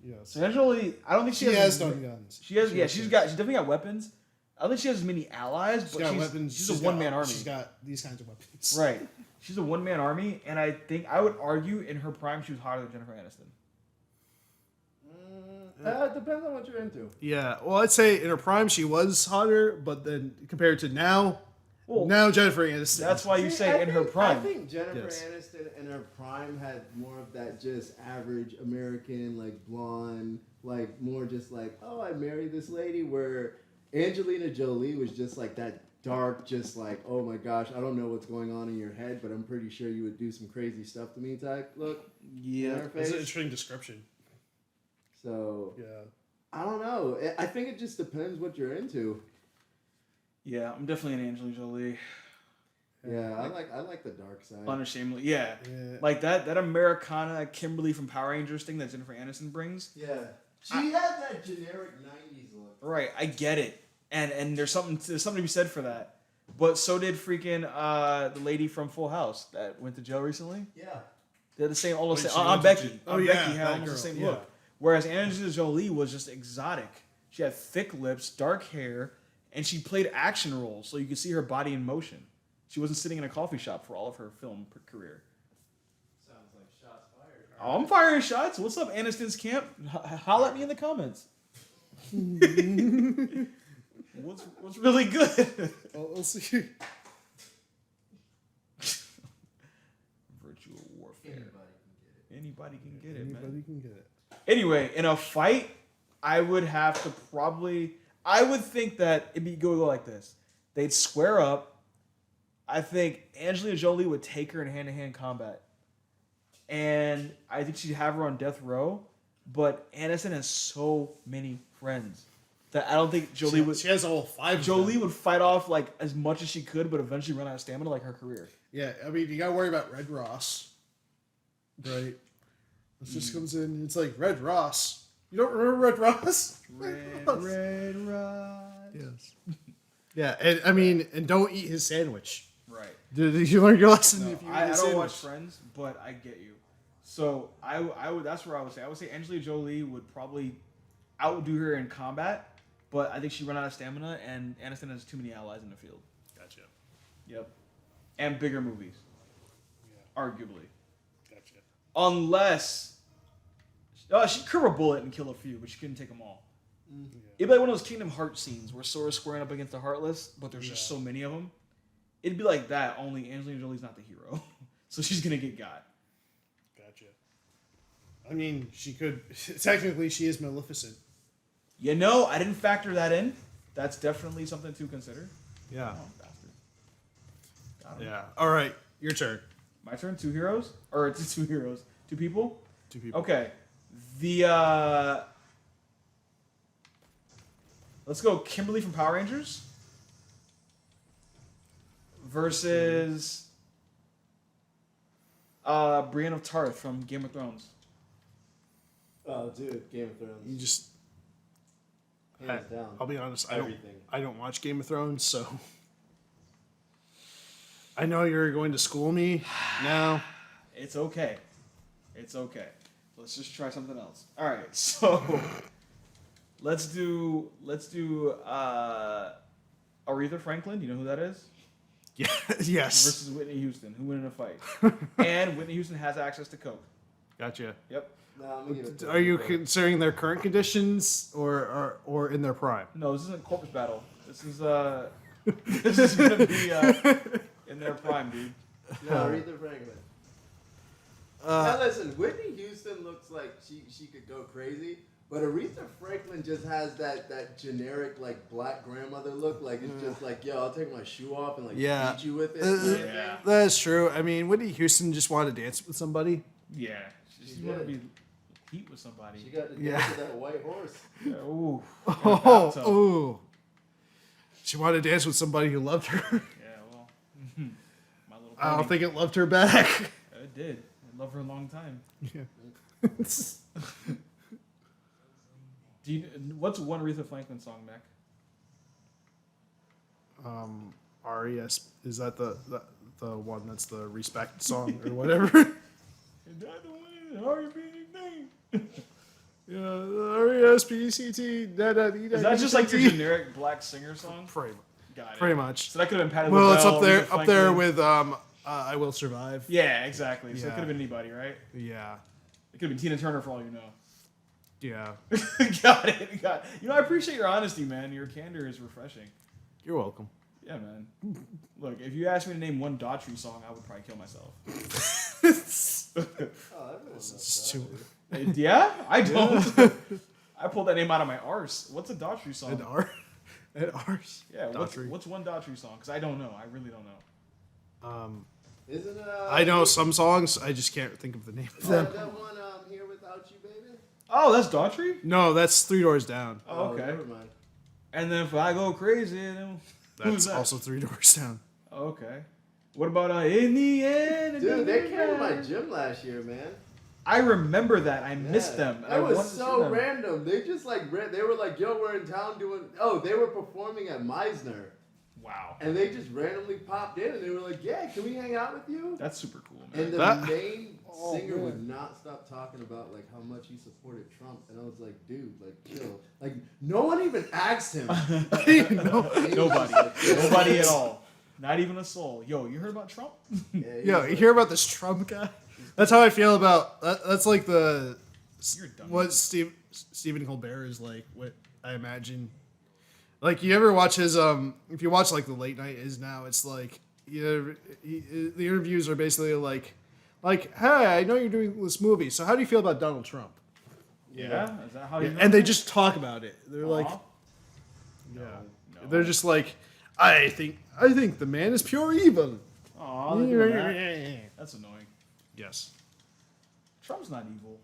Yes.
So Angelina Jolie, I don't think
She has done guns.
She has, yeah, she's definitely got weapons. I don't think she has as many allies,
She's
but
got weapons.
she's a one-man army.
She's got these kinds of weapons.
Right. She's a one-man army, and I think I would argue in her prime she was hotter than Jennifer Aniston.
It depends on what you're into.
Yeah, well, I'd say in her prime she was hotter, but then compared to now,
Well,
now Jennifer Aniston.
that's why you
See,
say
I
in her
think-
prime.
I think Jennifer
Yes.
Aniston in her prime had more of that just average American, like blonde, like more just like, oh, I married this lady. Where Angelina Jolie was just like that dark, just like, oh my gosh, I don't know what's going on in your head, but I'm pretty sure you would do some crazy stuff to me type look.
Yeah.
in her
That's
face.
an interesting description.
So
Yeah.
I don't know. I think it just depends what you're into.
Yeah, I'm definitely an Angelina Jolie.
Yeah, I like the dark side.
Unashamedly. Yeah.
Yeah.
Like that Americana Kimberly from Power Rangers thing that Jennifer Aniston brings.
Yeah, she had that generic '90s look.
Right, I get it. And there's something to be said for that. But so did freaking the lady from Full House that went to jail recently.
Yeah.
They're the same, all the
Wait,
same.
she
I'm
went to
Becky.
jail.
I'm
Oh,
Becky
yeah,
had
that
almost the
girl,
same
yeah.
look. Whereas Angelina Jolie was just exotic. She had thick lips, dark hair, and she played action roles, so you could see her body in motion. She wasn't sitting in a coffee shop for all of her film career.
Sounds like shots fired.
Oh, I'm firing shots. What's up, Aniston's camp? Holla at me in the comments. what's really good?
We'll see.
Virtual warfare. Anybody can get it, man.
Anybody can get it.
Anyway, in a fight, I would have to I would think that it'd be go like this. They'd square up. I think Angelina Jolie would take her in hand-to-hand combat. And I think she'd have her on death row. But Aniston has so many friends that I don't think Jolie would.
She has all 5 of
Jolie
them.
would fight off like as much as she could, but eventually run out of stamina, like her career.
Yeah, I mean, you gotta worry about Red Ross. Right? This just comes in, it's like, Red Ross. You don't remember Red Ross?
Red Rod.
Yes. Yeah, and I mean, and don't eat his sandwich.
Right.
Did you learn your lesson? If you eat
I
his
don't
sandwich?
watch Friends, but I get you. So I would. That's where I would say. I would say Angelina Jolie would probably outdo her in combat, but I think she run out of stamina, and Aniston has too many allies in the field.
Gotcha.
Yep. And bigger movies, arguably,
Gotcha.
unless she'd curve a bullet and kill a few, but she couldn't take them all. It'd be like one of those Kingdom Hearts scenes where Sora's squaring up against the Heartless, but there's just so many of them. It'd be like that, only Angelina Jolie's not the hero, so she's gonna get got.
Gotcha. I mean, she could. Technically, she is Maleficent.
You know, I didn't factor that in. That's definitely something to consider.
Yeah.
Oh, bastard. Got him.
Yeah. All right, your turn.
My turn. 2 heroes, or two heroes, 2 people.
2 people.
Okay. The let's go. Kimberly from Power Rangers versus Brienne of Tarth from Game of Thrones.
Oh, dude, Game of Thrones.
You just.
Hands down.
I'll be honest.
Everything.
I don't watch Game of Thrones, so. I know you're going to school me now.
It's okay. It's okay. Let's just try something else. All right, so let's do Aretha Franklin. You know who that is?
Yeah. Yes.
Versus Whitney Houston, who win in a fight. And Whitney Houston has access to coke.
Gotcha.
Yep.
Nah, I'm gonna give it to
Are you
her.
considering their current conditions or in their prime?
No, this isn't corpus battle. This is this is gonna be in their prime, dude.
No, Aretha Franklin. Now listen, Whitney Houston looks like she could go crazy, but Aretha Franklin just has that generic like black grandmother look. Like it's just like, yo, I'll take my shoe off and like
Yeah.
beat you with it. kind of
Yeah.
thing.
That's true. I mean, Whitney Houston just wanted to dance with somebody.
Yeah. She's
She
gonna
did.
be heat with somebody.
She got to
Yeah.
dance with that white horse.
Yeah, ooh.
Oh,
bathtub.
ooh. She wanted to dance with somebody who loved her.
Yeah, well, My Little Pony.
I don't think it loved her back.
It did. I love her a long time. Do you, what's one Aretha Franklin song, Mac?
R.E.S. Is that the one that's the respect song or whatever? Yeah, R.E.S.P.C.T.
Is that just like your generic black singer song? Got it.
Pretty much.
So that could have been Patti
Well, it's
LaBelle,
up there,
Aretha
up there
Franklin.
with I Will Survive.
Yeah, exactly. So it
Yeah.
could have been anybody, right?
Yeah,
It could have been Tina Turner for all you know.
yeah.
Got it. Got it. You know, I appreciate your honesty, man. Your candor is refreshing.
You're welcome.
Yeah, man. Look, if you asked me to name one Daughtry song, I would probably kill myself.
It's too-
Yeah, I don't. I pulled that name out of my arse. What's a Daughtry song?
An R's.
Yeah,
Daughtry.
what's one Daughtry song? Because I don't know. I really don't know.
Isn't it?
I know some songs. I just can't think of the name of them.
That one Here Without You, baby.
Oh, that's Daughtry?
No, that's Three Doors Down.
Oh, okay.
Never mind.
And then if I go crazy, then who's
That's
that?
also Three Doors Down.
Oh, okay. What about In the End?
Dude, they came to my gym last year, man.
I remember that. I missed
Yeah.
them. I
That
wanted
was
to see
so
them.
random. They just like they were like, "Yo, we're in town doing." Oh, they were performing at Meisner,
Wow.
and they just randomly popped in, and they were like, "Yeah, can we hang out with you?"
That's super cool, man.
And the
That-
main singer
man.
would not stop talking about like how much he supported Trump, and I was like, "Dude, like chill." Like no one even asked him. He was
Nobody.
just like, "Yeah."
Nobody at all. Not even a soul. Yo, you heard about Trump?
Yeah, he
Yo,
was
you
like-
hear about this Trump guy? That's how I feel about that. That's like the
You're dumb.
what Stephen Colbert is like. What I imagine. Like you ever watch his if you watch like the late night is now, it's like the interviews are basically like hey, I know you're doing this movie, so how do you feel about Donald Trump?
Yeah? Is that how you know?
And they just talk about it. They're like,
Aw.
yeah,
No.
they're just like, I think the man is pure evil.
Aw, they're doing that. That's annoying.
Yes,
Trump's not evil.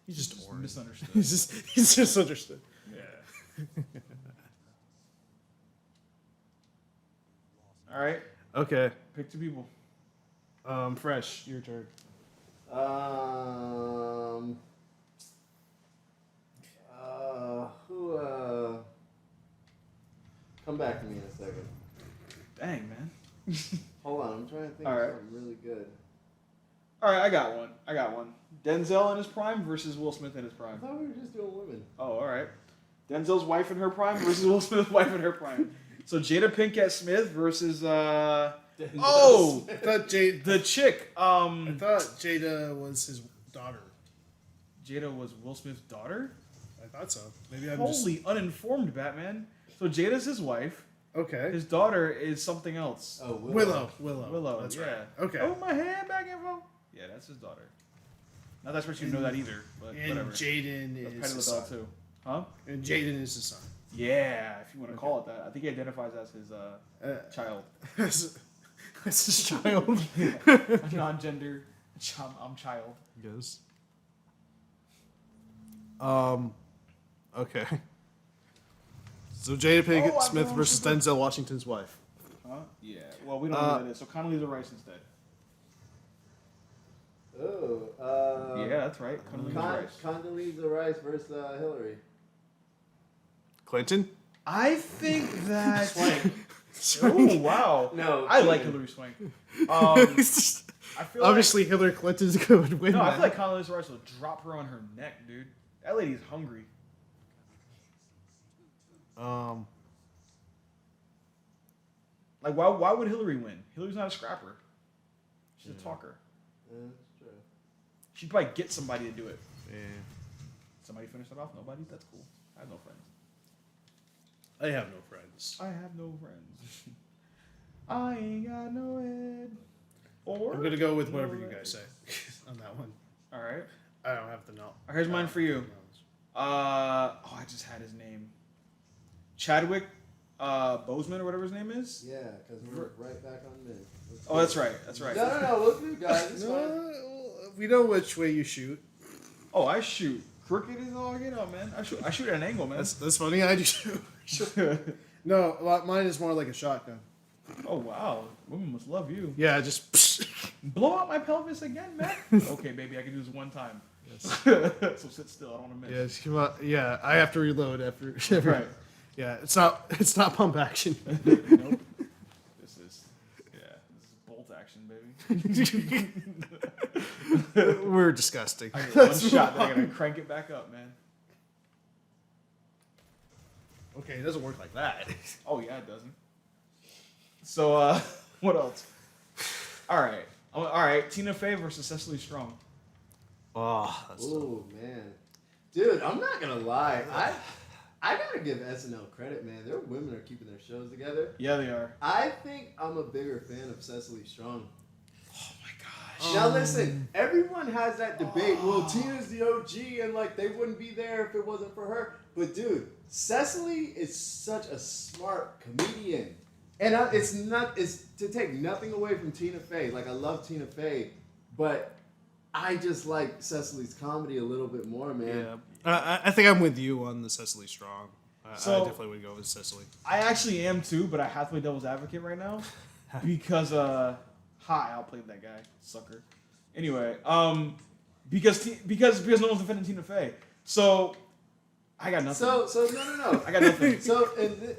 he's just
Just
orange.
misunderstood.
He's just understood.
Yeah. All right.
Okay,
Pick two people.
Fresh, your turn.
Who come back to me in a second.
Dang, man.
Hold on, I'm trying to think
All
of
right.
something really good.
All right, I got one. Denzel in his prime versus Will Smith in his
I
prime.
thought we were just doing women.
Oh, all right. Denzel's wife in her prime versus Will Smith's wife in her prime. So Jada Pinkett Smith versus
Oh, I thought
the chick.
I thought Jada was his daughter.
Jada was Will Smith's daughter.
I thought so. Maybe I'm
Holy uninformed Batman. So Jada's his wife.
just okay.
His daughter is something else.
Oh,
Willow.
Willow.
That's
yeah.
right. Okay.
Oh, my hand back and forth. Yeah, that's his daughter. Not that you know that either, but
And
whatever.
Jaden
That's
is
Patti
his
LaBelle
son.
too. Huh?
And Jaden is his son.
Yeah, if you want to call it that. I think he identifies as his child.
That's his child.
Non-gender. I'm child.
Yes. Okay. So Jada Pinkett
Oh, I
Smith
know.
versus Denzel Washington's wife.
Huh? Yeah. Well, we don't know who that is. So Condoleezza Rice instead.
Oh,
Yeah, that's right. Condoleezza Rice.
Condoleezza Rice versus Hillary.
Clinton.
I think that. Oh wow.
No,
I like
Clinton.
Hillary Swank. I feel
Obviously, Hillary Clinton's going to win.
Like, no, I
that.
feel like Condoleezza Rice will drop her on her neck, dude. That lady's hungry. Like, why would Hillary win? Hillary's not a scrapper. She's a talker.
That's true.
She'd probably get somebody to do it.
Yeah.
Somebody finish that off? Nobody? That's cool. I have no friends.
I have no friends.
I have no friends. I ain't got no head. Or
I'm gonna go with
no
whatever you
legs.
guys say on that one.
All right.
I don't have the knowledge.
Here's mine for you. I just had his name. Chadwick Boseman or whatever his name is.
Yeah, because we're right back on mid. Let's
Oh,
do
that's
it.
right. That's right.
No, we'll do, guys. It's fine.
No, we know which way you shoot.
Oh, I shoot. Crooked is all you know, man. I shoot at an angle, man.
That's funny. I do shoot. No, mine is more like a shotgun.
Oh wow, women must love you.
Yeah, just.
Blow out my pelvis again, man. Okay, baby, I can do this one time. So sit still. I don't want to miss.
Yeah, come on. Yeah, I have to reload after.
Right.
Yeah, it's not pump action.
Nope.
We're disgusting.
I get one shot, then I gotta crank it back up, man.
Okay, it doesn't work like that.
Oh yeah, it doesn't. So what else? All right. Tina Fey versus Cecily Strong.
Oh, that's
Oh man, dude, I'm not gonna lie. I gotta give SNL credit, man. Their women are keeping their shows together.
Yeah, they are.
I think I'm a bigger fan of Cecily Strong.
Oh my gosh.
Now listen, everyone has that debate. Well, Tina's the OG, and like they wouldn't be there if it wasn't for her. But dude, Cecily is such a smart comedian, and it's to take nothing away from Tina Fey. Like I love Tina Fey, but I just like Cecily's comedy a little bit more, man.
Yeah, I think I'm with you on the Cecily Strong. I
So-
definitely would go with Cecily.
I actually am too, but I have to play devil's advocate right now because I outplayed that guy, sucker. Anyway, because no one's defending Tina Fey, so I got nothing.
So no.
I got nothing.
So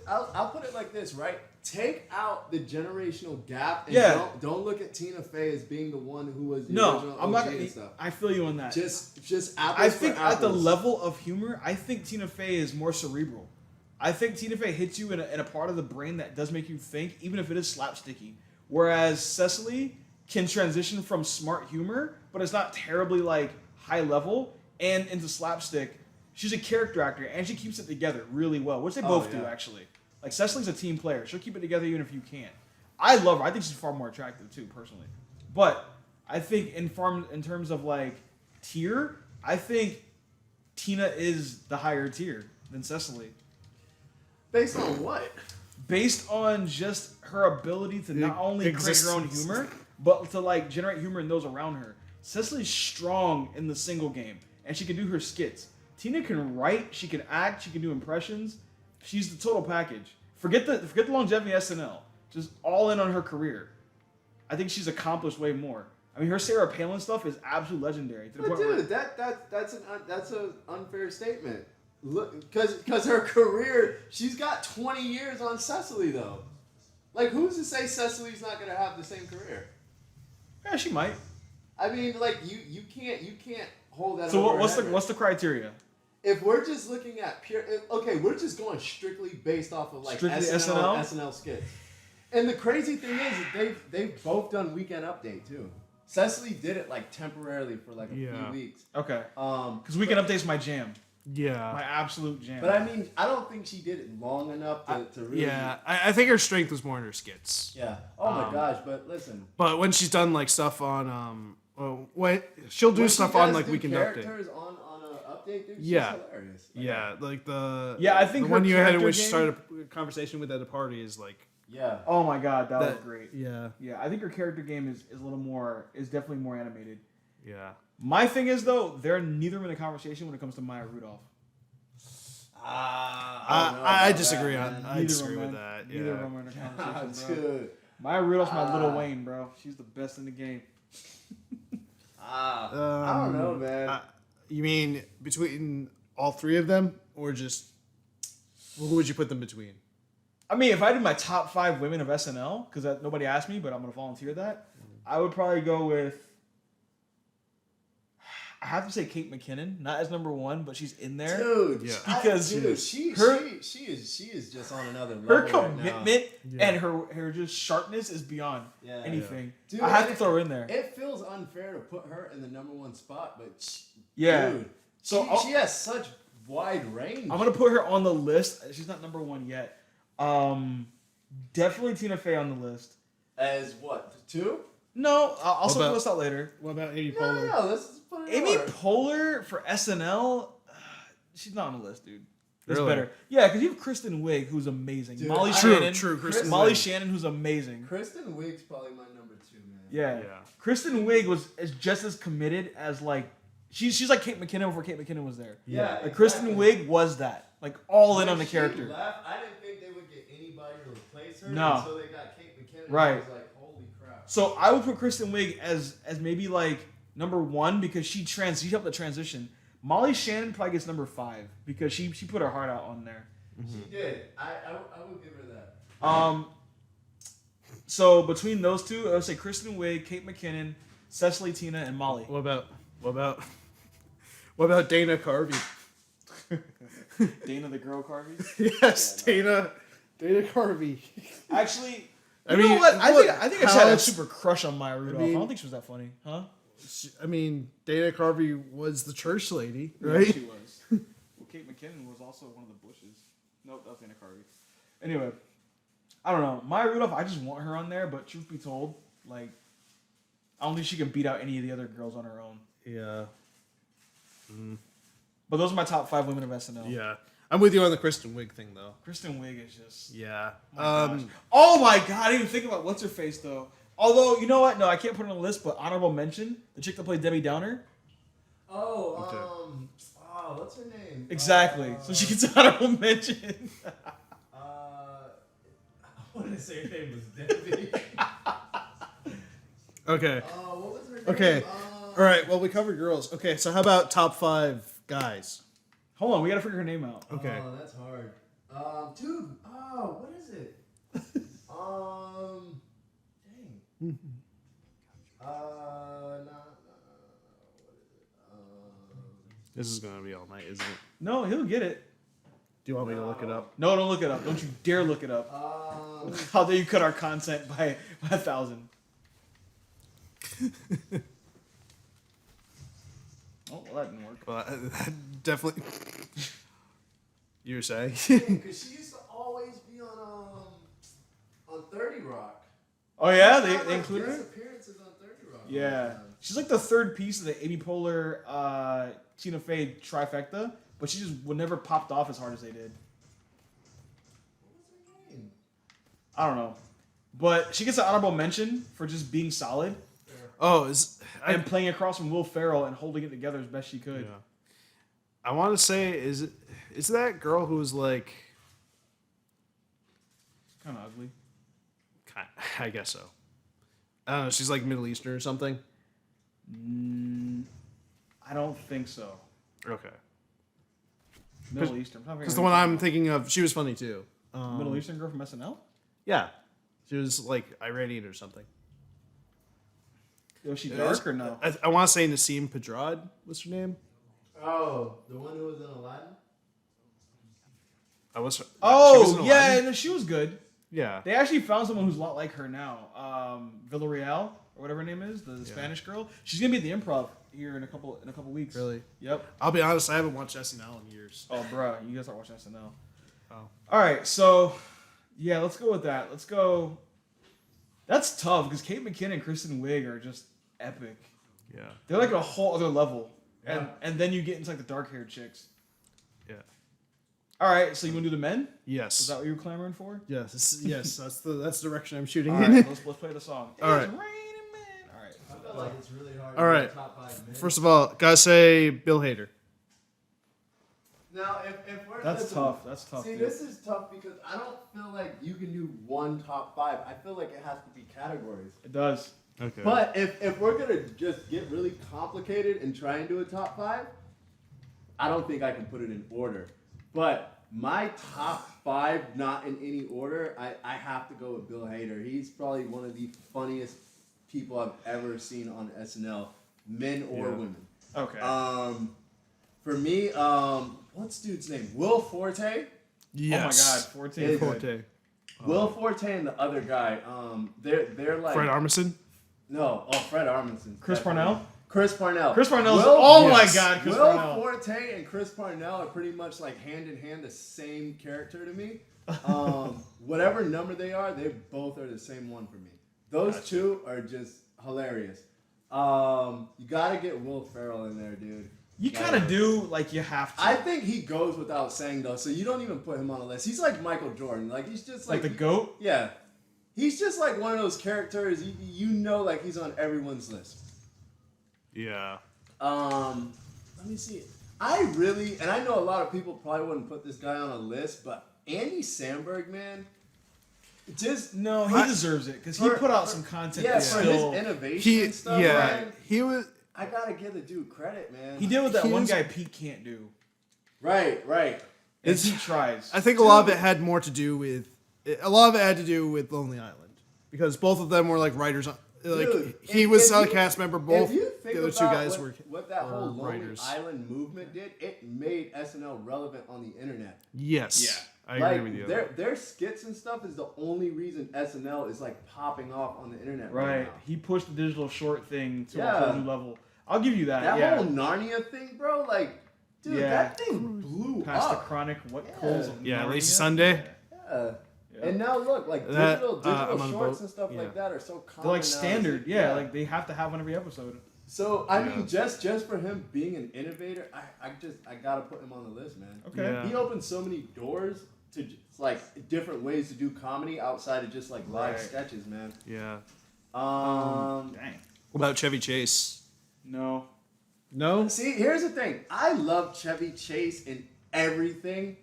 I'll put it like this, right? Take out the generational gap and
Yeah.
don't look at Tina Fey as being the one who was the
No,
original
I'm not
OG
gonna.
and stuff.
I feel you on that.
Just apples
I
for
think at the
apples.
level of humor, I think Tina Fey is more cerebral. I think Tina Fey hits you in a part of the brain that does make you think, even if it is slapsticky. Whereas Cecily can transition from smart humor, but it's not terribly like high level, and into slapstick. She's a character actor, and she keeps it together really well, which they both do
yeah.
actually. Like Cecily's a team player; she'll keep it together even if you can't. I love her. I think she's far more attractive too, personally. But I think in terms of like tier, I think Tina is the higher tier than Cecily,
Based on what?
based on just her ability to not only create her own
Existence.
humor, but to like generate humor in those around her. Cecily's strong in the single game, and she can do her skits. Tina can write, she can act, she can do impressions. She's the total package. Forget the longevity of SNL. Just all in on her career. I think she's accomplished way more. I mean, her Sarah Palin stuff is absolutely legendary. To the
But
point where,
dude, that's an unfair statement. Look, because her career, she's got 20 years on Cecily though. Like, who's to say Cecily's not gonna have the same career?
yeah, she might.
I mean, like you can't hold that.
So
over
what's
her
the
head.
what's the criteria?
If we're just looking at okay, we're just going strictly based off of like
Strictly
SNL skits. And the crazy thing is, they've both done Weekend Update too. Cecily did it like temporarily for like a few weeks.
Okay.
Um,
Because Weekend Update's my jam.
Yeah.
My absolute jam.
but I mean, I don't think she did it long enough to really.
Yeah, I think her strength was more in her skits.
Yeah. Oh my gosh! But listen.
But when she's done like stuff on when she'll do
when she
stuff on
does
like
do
Weekend Update.
characters on a update, dude,
Yeah.
she's hilarious. Like,
Yeah, like the
Yeah, I think
the
her
one you had
character
which
game-
started a conversation with at a party is like
Yeah.
Oh my god, that was
that-
great.
Yeah,
Yeah, I think her character game is a little more, is definitely more animated.
yeah.
My thing is though, they're neither in a conversation when it comes to Maya Rudolph.
I disagree on. I
Neither
disagree
of
with
them,
that.
Neither of
Yeah.
them are in a conversation, bro.
Dude.
Maya Rudolph's my Little Wayne, bro. She's the best in the game.
I don't know, man.
You mean between all three of them, or just who would you put them between?
I mean, if I did my top 5 women of SNL, because nobody asked me, but I'm gonna volunteer that, I would probably go with. I have to say Kate McKinnon, not as number 1, but she's in there.
Dude,
Yeah.
Because
dude, she is just on another level.
Her
right now.
commitment and her just sharpness is beyond
Yeah.
anything.
Dude,
I have
and
to throw her in there.
It feels unfair to put her in the number 1 spot, but
Yeah.
dude,
So
she has such wide range.
I'm gonna put her on the list. She's not number 1 yet. Definitely Tina Fey on the list.
As what? 2?
No, I'll sort
about-
the list out later.
What about Amy
No,
Poehler?
no, let's just put it in
Amy
order.
Poehler for SNL, she's not on the list, dude. There's
Really?
better. Yeah, because you have Kristen Wiig, who's amazing.
Dude,
Molly
True,
Shannon.
true, Kristen
Molly
Wiig.
Shannon, who's amazing.
Kristen Wiig's probably my number 2, man.
Yeah.
Yeah.
Kristen Wiig is just as committed as like she's like Kate McKinnon before Kate McKinnon was there.
Yeah,
Like Kristen Wiig was that. Like all in
When
on the
she
character.
left, I didn't think they would get anybody to replace her.
No.
So they got Kate McKinnon.
Right.
And I was like, holy crap.
So I would put Kristen Wiig as maybe like number 1 because she helped the transition. Molly Shannon probably gets number 5 because she put her heart out on there.
She did. I will give her that.
So between those two, I would say Kristen Wiig, Kate McKinnon, Cecily Tina, and Molly.
What about Dana Carvey?
Dana the girl Carvey.
Yes, Dana Carvey.
Actually,
I
you know
mean,
what? I
look,
think I just had
how-
a super crush on Maya Rudolph. I,
mean-
don't think she was that funny, huh?
I mean, Dana Carvey was the church lady,
Yeah,
right?
she was. Well, Kate McKinnon was also one of the Bushes. Nope, that was Dana Carvey. Anyway, I don't know. Maya Rudolph, I just want her on there, but truth be told, like, I don't think she can beat out any of the other girls on her own.
Yeah.
But those are my top 5 women of SNL.
Yeah. I'm with you on the Kristen Wiig thing, though.
Kristen Wiig is just.
Yeah.
My gosh. Oh my god, I didn't even think about what's her face though. Although, you know what? No, I can't put it on the list, but honorable mention, the chick that played Debbie Downer.
Oh, what's her name?
Exactly. So she gets an honorable mention.
I wanted to say her name was Debbie.
Okay.
What was her name?
Okay. All right. Well, we covered girls. Okay. So how about top 5 guys?
Hold on, we gotta figure her name out.
Okay.
Oh, that's hard. Dude. Oh, what is it? Dang. What is it?
This is gonna be all night, isn't it?
No, he'll get it.
Do you want me to look it up?
No, don't look it up. Don't you dare look it up. How dare you cut our content by 1,000? Oh, well, that didn't work.
Well, that definitely. You were saying?
Because she used to always be on 30 Rock.
Oh yeah,
She had,
they
like,
included
guest
her.
appearances on 30 Rock.
Yeah, she's like the third piece of the Amy Poehler, Tina Fey trifecta, but she just would never popped off as hard as they did.
What was her name?
I don't know, but she gets an honorable mention for just being solid
Oh,
and playing across from Will Ferrell and holding it together as best she could.
Yeah. I want to say, is that girl who was like,
Kind of ugly.
I guess so. I don't know. She's like Middle Eastern or something.
I don't think so.
Okay.
Middle Eastern.
Because the one I'm thinking of, she was funny too.
Middle Eastern girl from SNL.
Yeah. She was like Iranian or something.
Was she dark or no?
I want to say Nassim Pedrad was her name.
Oh, the one who was in Aladdin?
I was. she was
Oh
in
yeah,
Aladdin?
no, she was good.
Yeah.
They actually found someone who's a lot like her now. Villarreal or whatever her name is, the Spanish girl. She's gonna be at the Improv here in a couple weeks.
Really?
Yep.
I'll be honest. I haven't watched SNL in years.
Oh, bruh, you guys are watching SNL.
Oh.
All right, so yeah, let's go with that. Let's go. That's tough because Kate McKinnon and Kristen Wiig are just epic.
Yeah.
They're like a whole other level, and then you get into like the dark haired chicks.
Yeah.
All right, so you want to do the men?
Yes.
Is that what you were clamoring for?
Yes. Yes. That's the direction I'm shooting
All
in.
right, let's play the song.
All right.
It's raining men. All right.
I feel like it's really hard
All
to
right.
get top 5 men.
First of all, gotta say Bill Hader.
Now, if we're
That's
listen,
tough. That's tough.
See,
dude.
this is tough because I don't feel like you can do one top 5. I feel like it has to be categories.
It does.
Okay.
But if we're gonna just get really complicated and try and do a top 5, I don't think I can put it in order. But my top 5, not in any order, I have to go with Bill Hader. He's probably one of the funniest people I've ever seen on SNL, men or women.
Okay.
For me, what's dude's name? Will Forte.
Yes.
Oh my God, 14.
Forte.
Will Forte and the other guy. They're like
Fred Armisen.
No, Fred Armisen.
Chris
definitely.
Parnell?
Chris Parnell.
Chris Parnell's.
Will-
Oh
yes.
my God, Chris
Will
Parnell.
Forte and Chris Parnell are pretty much like hand in hand the same character to me. Whatever number they both are the same one for me. Those two are just hilarious. You gotta get Will Ferrell in there, dude.
You kind of do, like you have to.
I think he goes without saying though, so you don't even put him on a list. He's like Michael Jordan, like he's just
like the GOAT.
Yeah, he's just like one of those characters you know, like he's on everyone's list.
Yeah.
Let me see. I really, and I know a lot of people probably wouldn't put this guy on a list, but Andy Samberg, man, just
No, he deserves it because he
for-
put out
for-
some content.
yeah,
that's
for
still,
his innovation
He.
and stuff.
Yeah.
man,
He was.
I gotta give the dude credit, man.
he did what that
He
one
was-
guy Pete can't do.
Right.
And
It's-
he tries.
I think a lot of it had more to do with. A lot of it had to do with Lonely Island, because both of them were like writers. Like
Dude,
he
if-
was
if
a
you-
cast member. Both
If you
the
think
other two
about
guys
what that whole
were
Lonely
writers.
Island movement did, it made SNL relevant on the internet.
Yes.
Yeah.
I
Like
agree with you.
their skits and stuff is the only reason SNL is like popping off on the internet
Right.
now.
He pushed the digital short thing to a
Yeah.
whole new level. I'll give you that.
That
yeah.
whole Narnia thing, bro, like, dude,
Yeah.
that thing blew
Past the
up.
chronic, what
Yeah.
calls of
Yeah,
Narnia?
Lazy Sunday.
Yeah.
Yeah.
And now look, like
That,
digital
I'm on
shorts
boat.
and stuff
Yeah.
like that are so common.
They're like
now.
standard. Yeah, like they have to have one every episode.
So I
Yeah.
mean, just for him being an innovator, I gotta put him on the list, man.
Okay.
Yeah.
He opened so many doors to like different ways to do comedy outside of just like live
Right.
sketches, man.
Yeah.
Dang.
What about Chevy Chase?
No.
No.
See, here's the thing. I love Chevy Chase in everything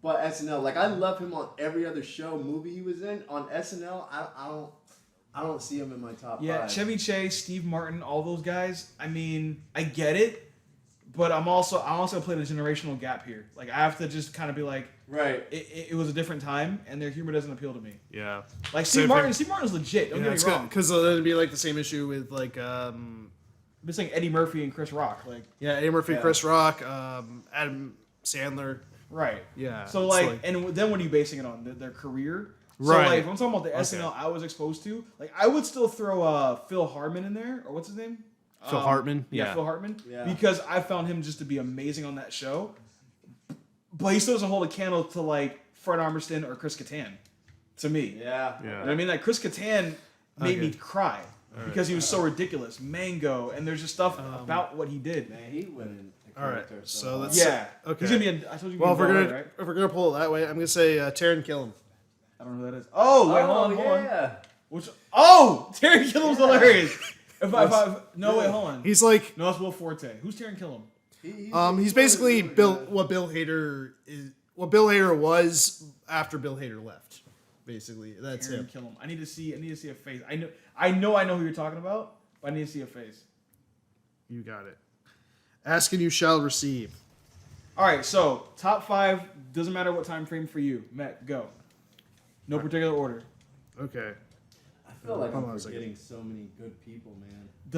but SNL. Like I love him on every other show, movie he was in. On SNL, I don't see him in my top
Yeah,
5.
Chevy Chase, Steve Martin, all those guys. I mean, I get it, but I also played a generational gap here. Like I have to just kind of be like,
Right.
it was a different time, and their humor doesn't appeal to me.
Yeah.
Like
Same
Steve Martin.
thing.
Steve Martin's legit. Don't get me wrong.
Because it'd be like the same issue with like
I'm just saying Eddie Murphy and Chris Rock. Like
yeah, Eddie Murphy,
Yeah.
Chris Rock, Adam Sandler.
right.
Yeah.
So
it's
like, and then what are you basing it on? Their career. So
Right.
like, if I'm talking about the SNL I was exposed to, like I would still throw Phil Hartman in there, or what's his name?
Phil Hartman?
Yeah,
Yeah.
Phil Hartman.
Yeah.
Because I found him just to be amazing on that show. But he still doesn't hold a candle to like Fred Armisen or Chris Kattan. To me.
Yeah.
You know what I mean? Like Chris Kattan made me
Okay.
cry because he was so ridiculous. Mango, and there's just stuff about what he did.
Man, he went in a
All right,
character.
so let's-
Yeah.
Okay.
He's gonna be in, I told you.
Well,
he's gonna be in Bel-Air, right?
if we're gonna pull it that way, I'm gonna say Taron Killam.
I don't know who that is. Oh, wait, hold on.
yeah.
Which? Oh, Terry Killam's hilarious. If I no, wait, hold on.
He's like
No, it's Will Forte. Who's Terry Killam?
he's basically what Bill Hader is. What Bill Hader was after Bill Hader left. Basically, that's
Terry
him.
Killam. I need to see a face. I know who you're talking about, but I need to see a face.
You got it. Ask and you shall receive.
All right, so top 5 doesn't matter what time frame for you. Matt, go. No particular order.
Okay.
I feel like
Hold on
I'm
a second.
forgetting so many good people, man.
I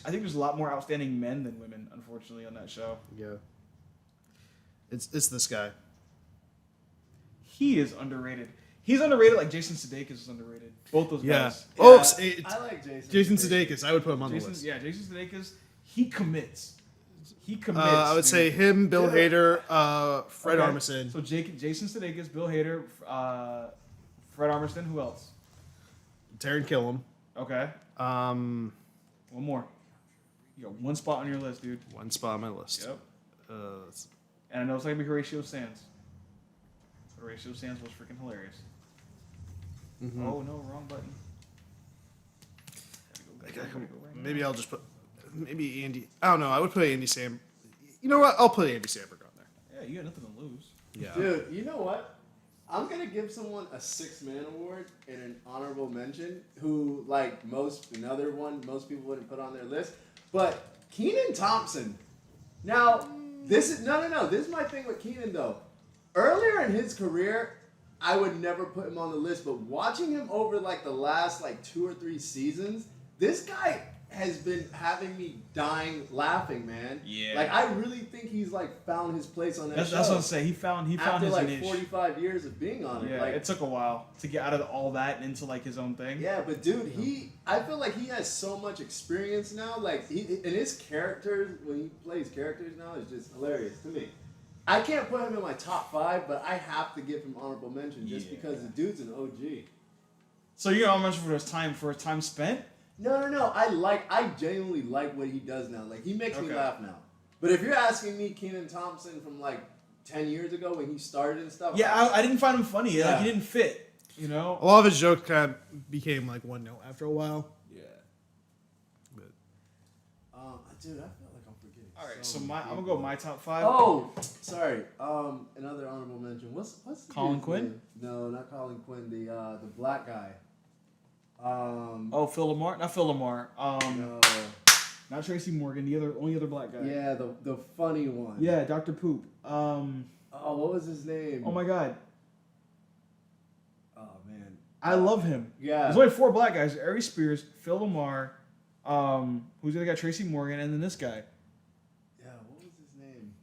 think there's a lot more outstanding men than women, unfortunately, on that show.
Yeah. It's this guy.
He is underrated. He's underrated like Jason Sudeikis is underrated. Both those
Yeah.
guys.
Oh,
Yeah, I like Jason.
Jason Sudeikis. I would put him on the
Jason
list.
Sudeikis. He commits. He commits.
I would
dude.
say him, Bill Hader, Fred
Okay.
Armisen.
So Jason Sudeikis, Bill Hader, Fred Armisen. Who else?
Taron Killam.
Okay.
Um,
One more. You got one spot on your list, dude.
one spot on my list.
Yep.
Let's-
And I know it's not gonna be Horatio Sands. Horatio Sands was freaking hilarious. Oh no, wrong button.
maybe I'll just put maybe Andy. I don't know. I would put Andy Sam. You know what? I'll put Andy Samberg on there.
Yeah, you got nothing to lose.
Yeah.
Dude, you know what? I'm gonna give someone a 6-man award and an honorable mention who, like another one most people wouldn't put on their list. But Kenan Thompson. Now, this is no. This is my thing with Kenan though. Earlier in his career, I would never put him on the list, but watching him over like the last like 2 or 3 seasons, this guy has been having me dying laughing, man.
Yeah.
Like I really think he's like found his place on that
That's
show.
what I'm saying. He found
After
his
like
niche.
45 years of being on it.
Yeah,
like,
it took a while to get out of all that and into like his own thing.
yeah, but dude, I feel like he has so much experience now. Like, and his characters, when he plays characters now, is just hilarious to me. I can't put him in my top 5, but I have to give him honorable mention just
Yeah.
because the dude's an OG.
So you're gonna mention for his time spent.
No. I genuinely like what he does now. Like, he makes me
Okay.
laugh now. But if you're asking me Kenan Thompson from like 10 years ago when he started and stuff,
Yeah, I didn't find him funny. Like
Yeah.
he didn't fit. You know.
A lot of his jokes kind of became like one note after a while.
Yeah.
But
dude, I feel like I'm forgetting.
All right, so
many
I'm gonna
people.
go my top 5.
Oh, sorry. Another honorable mention. What's the
Colin
dude's
Quinn?
name? No, not Colin Quinn. The black guy.
Oh, Phil Lamar, not Phil Lamar.
No.
Not Tracy Morgan. The only other black guy.
Yeah, the funny one.
Yeah, Dr. Poop.
Oh, what was his name?
Oh my God.
Oh man.
I love him.
Yeah.
There's only 4 black guys: Ari Spears, Phil Lamar, who's the other guy? Tracy Morgan, and then this guy.
Yeah, what was his name?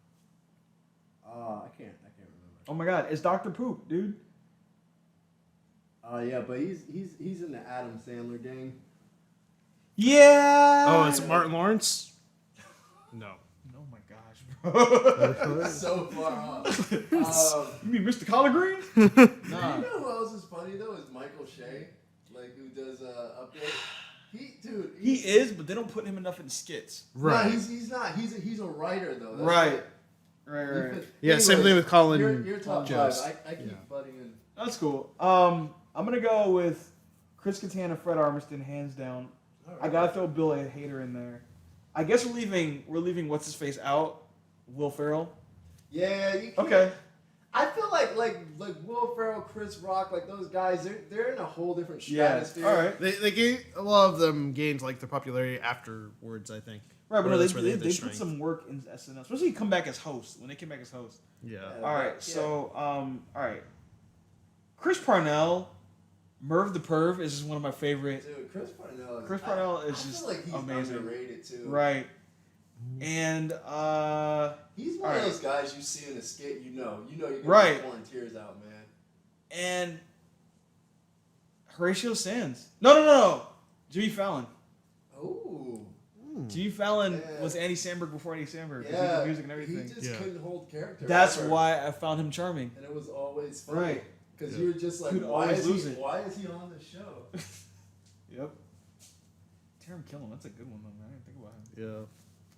I can't remember.
Oh my God, it's Dr. Poop, dude.
Yeah, but he's in the Adam Sandler gang.
Yeah.
Oh, it's Martin Lawrence. No.
Oh my gosh, bro.
So far off.
You mean Mr. Collard Green? Nah.
You know who else is funny though? Is Michael Shea, like who does update.
He is, but they don't put him enough in skits.
Right.
No, he's not. He's a writer though. That's
Right.
why-
Right.
Yeah, same thing with Colin
Your top
Jost.
5. I keep butting in.
That's cool. I'm gonna go with Chris Kattan and Fred Armisen, hands down. I gotta throw Bill Hader in there. I guess we're leaving what's his face out. Will Ferrell.
Yeah, you can't.
Okay.
I feel like Will Ferrell, Chris Rock, like those guys, they're in a whole different stratosphere.
All right.
They gained a lot of them gained like their popularity afterwards. I think.
Right, but
Or
no,
that's where
they
had their
put
strength.
some work in SNL, especially come back as host. When they came back as host.
Yeah.
All right,
Yeah.
so all right, Chris Parnell, Merv the Perv is just one of my favorite.
Dude, Chris Parnell.
Chris Parnell is
I
just
feel like he's
amazing.
underrated too.
Right, and
He's one
All
of
right.
those guys you see in a skit, you know you're gonna
Right.
be pouring tears out, man.
and Horatio Sands. No, Jimmy Fallon.
Oh,
Jimmy Fallon
Yeah.
was Andy Samberg before Andy Samberg. 'Cause he
yeah.
did music and everything.
He just
Yeah.
couldn't hold character.
That's
ever.
why I found him charming.
And it was always funny.
Right.
Because you were just like,
Could
why
always
is
lose
he?
it.
Why is he on the show?
Yep. Taram Killam, that's a good one though, man. I didn't think about him.
Yeah.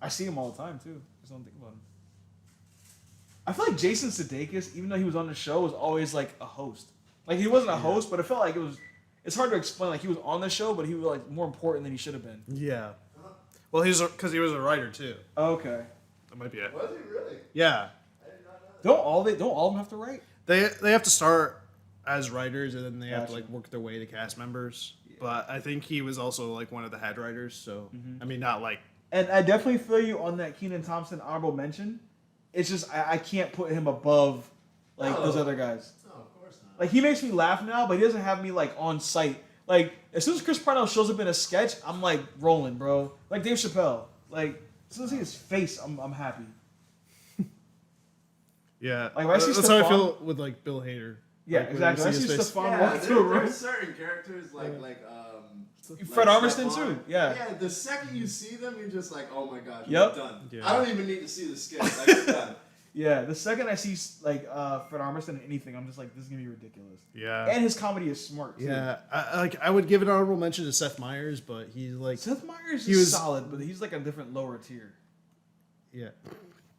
I see him all the time too. Just don't think about him. I feel like Jason Sudeikis, even though he was on the show, was always like a host. Like he wasn't a host, but it felt like it was. It's hard to explain. Like he was on the show, but he was like more important than he should have been.
Yeah. Well, he's because he was a writer too.
Okay.
That might be it.
Was he really?
Yeah.
I did not know that.
Don't all of them have to write?
They have to start as writers and then they have to
Gotcha.
like work their way to cast members. But I think he was also like one of the head writers. So I mean, not like
And I definitely feel you on that Kenan Thompson honorable mention. It's just I can't put him above like those
No.
other guys.
No, of course not.
Like he makes me laugh now, but he doesn't have me like on site. Like as soon as Chris Parnell shows up in a sketch, I'm like rolling, bro. Like Dave Chappelle. Like as soon as I see his face, I'm happy.
yeah.
Like, when I see
That's how I
Stefan-
feel with like Bill Hader.
Yeah,
Like, when
exactly.
you
I
see
see
his face.
Stefan
Yeah,
walk through a room.
there's certain characters like
Fred
like
Armisen
Stefan.
too. Yeah.
Yeah, the second you see them, you're just like, oh my gosh,
Yep.
you're done.
Yeah.
I don't even need to see the skit. Like, you're done.
Yeah. The second I see like Fred Armisen in anything, I'm just like, this is gonna be ridiculous.
Yeah.
And his comedy is smart too.
Yeah. I would give an honorable mention to Seth Meyers, but he's like
Seth Meyers
He
is
was-
solid, but he's like a different lower tier.
yeah,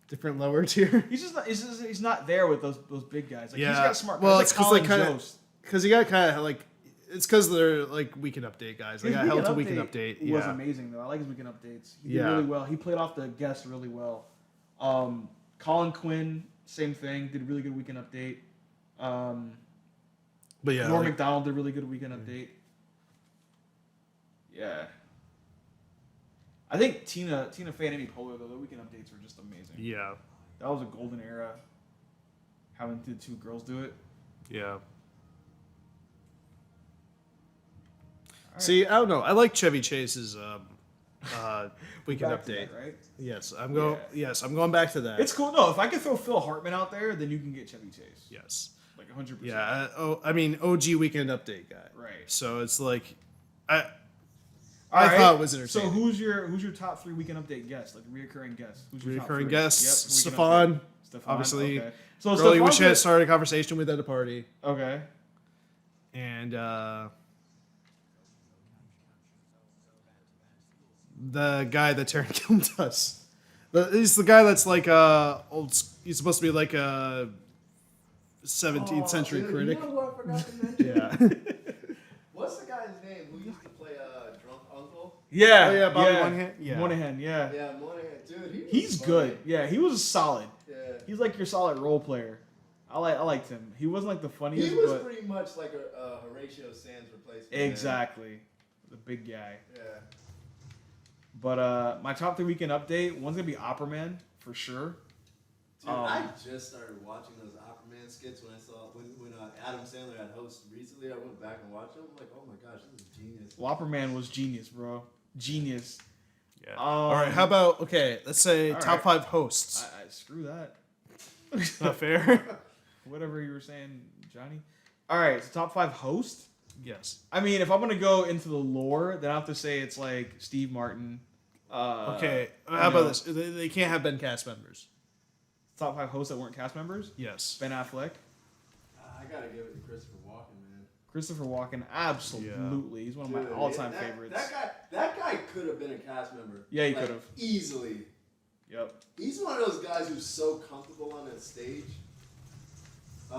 different lower tier.
He's just not. He's not there with those big guys. Like he's
Yeah.
got smart.
Well,
guys
it's
like
'cause
Colin
they kinda-
Jost.
Because he got kind of like it's because they're like Weekend Update guys. They
His
got held to Weekend Update.
was
Yeah.
amazing though. I like his weekend updates. He did
Yeah.
really well. He played off the guests really well. Colin Quinn, same thing. Did a really good weekend update.
But yeah,
Norm
like,
Macdonald did a really good weekend update. Yeah. I think Tina Fey and Amy Poehler though, the weekend updates were just amazing.
yeah,
That was a golden era. Having the two girls do it.
yeah. See, I don't know. I like Chevy Chase's Weekend
Back to
Update.
that, right?
Yes, I'm going.
Yeah.
Yes, I'm going back to that.
It's cool. No, if I could throw Phil Hartman out there, then you can get Chevy Chase.
yes.
Like 100%.
Yeah. I mean, OG Weekend Update guy.
Right.
So it's like, I
All
I thought it was
So
entertaining.
who's your top 3 weekend update guests? Like reoccurring guests. Who's your top
Reoccurring
3?
guests,
Yep, weekend
Stefan,
update. Stefan.
obviously.
Okay. So
Girl, you wish
Stefan's
you had
a-
started a conversation with at a party,
Okay.
and the guy that Taron Killam does. He's the guy that's like he's supposed to be like a 17th century
Dude,
critic.
You know what I forgot to mention?
Yeah.
What's the guy's name who used to play Drunk Uncle?
Yeah.
Oh, yeah, Bobby Moynihan? Yeah.
Moynihan, yeah.
Yeah, Moynihan. Dude, he was
He's
funny.
good. Yeah, he was solid.
Yeah.
He's like your solid role player. I liked him. He wasn't like the funniest,
He was
but
pretty much like a Horatio Sands replacement.
exactly the big guy.
Yeah.
But my top 3 weekend update, one's gonna be Opera Man for sure.
Dude, I just started watching those Aquaman Man skits when I saw when Adam Sandler had hosted recently. I went back and watched them. I'm like, oh my gosh, this is genius.
Whopper Man was genius, bro. Genius.
Yeah. All right. How about let's say
all
top
right.
5 hosts.
I screw that.
Not fair.
Whatever you were saying, Johnny. All right, so top 5 host.
Yes.
I mean, if I'm gonna go into the lore, then I have to say it's like Steve Martin.
Okay.
you
How about
know,
this? They can't have been cast members.
Top 5 hosts that weren't cast members.
Yes.
Ben Affleck,
I gotta give it to Christopher Walken, man.
Christopher Walken, absolutely. He's one of my
Dude,
all-time
that-
favorites.
That guy could have been a cast member.
Yeah, he
Like,
could've.
easily.
Yep.
He's one of those guys who's so comfortable on that stage. Who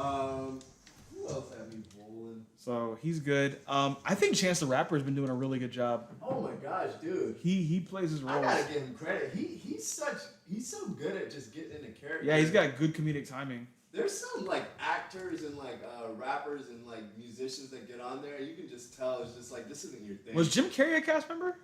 else have we bowling?
So he's good. I think Chance the Rapper has been doing a really good job.
Oh my gosh, dude.
He plays his
I
roles.
gotta give him credit. He's so good at just getting into character.
Yeah, he's got good comedic timing.
There's some like actors and like rappers and like musicians that get on there. You can just tell it's just like this isn't your thing.
Was Jim Carrey a cast member?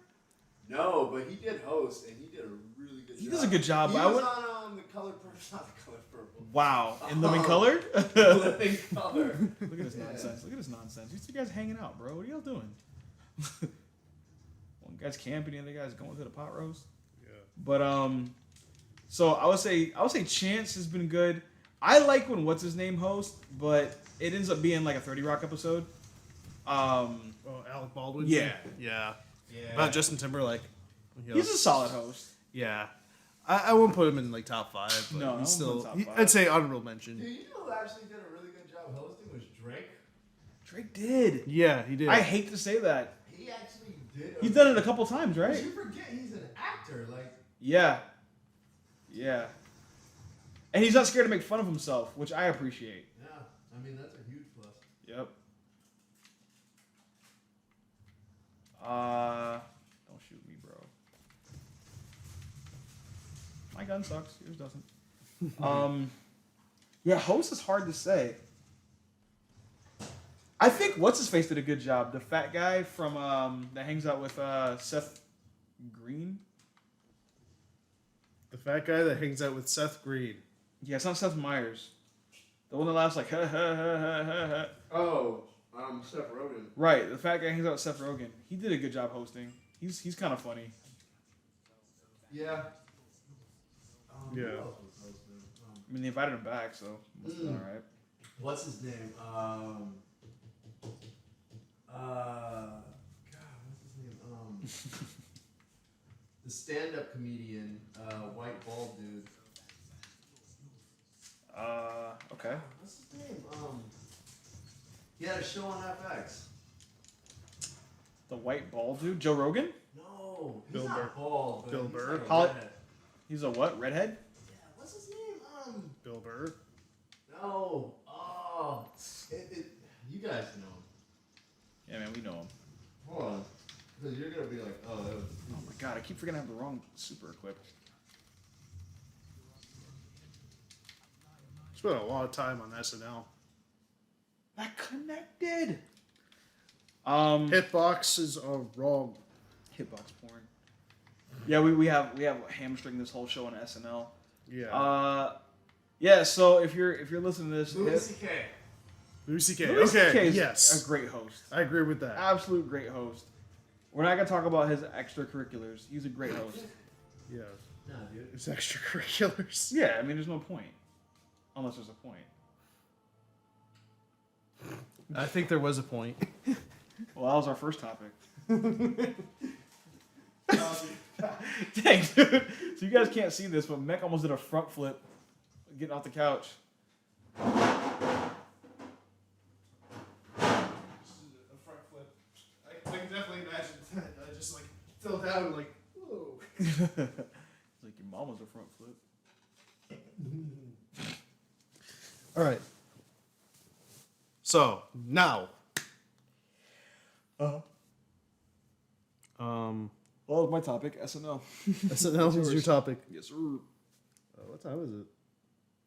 No, but he did host and he did a really good job.
He does a good job.
He
but
was
I would,
on the Color Purple, not the Color Purple.
wow, in Living Color.
Living Color.
Look at this nonsense. Look at this nonsense. These two guys hanging out, bro. What are y'all doing? One guy's camping, the other guy's going to the pot roast.
Yeah.
But so I would say Chance has been good. I like when what's his name hosts, but it ends up being like a 30 Rock episode.
Oh, Alec Baldwin.
Yeah.
Yeah.
Yeah.
About Justin Timberlake.
He's a solid host.
Yeah. I won't put him in like top 5. But
No, I won't
he's
put him
still.
top 5.
I'd say honorable mention.
Dude, you know who actually did a really good job hosting was Drake.
Drake did.
Yeah, he did.
I hate to say that.
He actually did.
He's done it a couple times, right?
You forget he's an actor. Like,
Yeah. Yeah. And he's not scared to make fun of himself, which I appreciate.
yeah, I mean that's a huge plus.
Yep. Don't shoot me, bro. My gun sucks. Yours doesn't. Yeah, host is hard to say. I think what's his face did a good job. The fat guy from that hangs out with Seth Green.
The fat guy that hangs out with Seth Green.
Yeah, it's not Seth Meyers. The one that laughs like ha ha ha ha ha ha.
Oh, Seth Rogen.
Right, the fat guy hangs out with Seth Rogen. He did a good job hosting. He's kind of funny.
Yeah.
Yeah.
Who else was hosting?
I mean, they invited him back, so must have been all right.
What's his name? God, what's his name? The stand-up comedian, white bald dude.
Okay.
What's his name? He had a show on FX.
The white bald dude, Joe Rogan.
No, he's
Bill
not
Burr.
bald. But
Bill
he's
Burr.
like a
Holly-
redhead.
He's a what? Redhead?
Yeah, what's his name?
Bill Burr.
No. Oh, you guys know.
Yeah, man, we know him.
Hold on, because you're gonna be like, oh, that was.
Oh my god, I keep forgetting I have the wrong super equipped.
Spent a lot of time on SNL.
That connected.
Hitbox is wrong.
Hitbox porn. Yeah, we have hamstring this whole show on SNL.
Yeah.
Yeah. So if you're listening to this,
Louis C.K.
Louis C.K.
Louis
Okay.
C.K. is
Yes.
a great host.
I agree with that.
Absolute great host. We're not gonna talk about his extracurriculars. He's a great host.
Yeah.
Nah, dude.
It's extracurriculars.
Yeah, I mean, there's no point, unless there's a point.
I think there was a point.
Well, that was our first topic. Dang, dude. So you guys can't see this, but Mech almost did a front flip getting off the couch.
A front flip. I can definitely imagine that. I just like fell down and like, whoa.
It's like your mom was a front flip.
All right. So now,
Well, my topic, SNL.
SNL is your topic.
Yes, sir.
What time is it?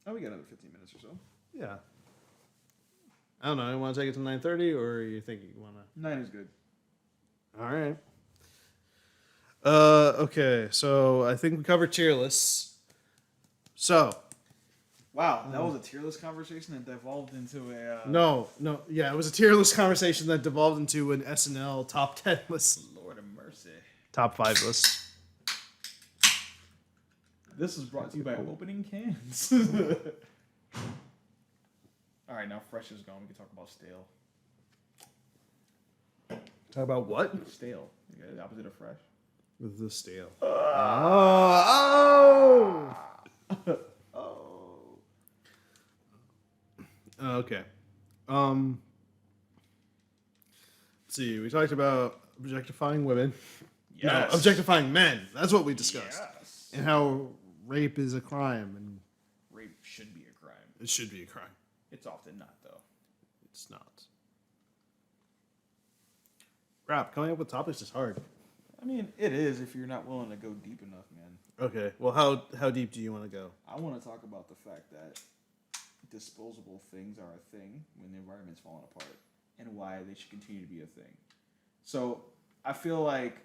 Oh, we got another 15 minutes or so.
Yeah. I don't know. You want to take it to 9:30, or you think you want to?
9 is good.
All right. Okay, so I think we covered tier lists. So,
Wow, that was a tier list conversation that devolved into a.
No, yeah, it was a tier list conversation that devolved into an SNL top 10 list,
Lord of mercy.
top 5 list.
This is brought to you by opening cans. All right, now fresh is gone. We can talk about stale.
Talk about what?
Stale. You got the opposite of fresh.
With the stale. Oh. Okay. Let's see. We talked about objectifying women.
Yes.
No, objectifying men. That's what we discussed.
Yes.
And how rape is a crime, and
Rape should be a crime.
it should be a crime.
It's often not, though.
It's not. Crap, coming up with topics is hard.
I mean, it is if you're not willing to go deep enough, man.
Okay. Well, how deep do you want to go?
I want to talk about the fact that disposable things are a thing when the environment's falling apart, and why they should continue to be a thing. So I feel like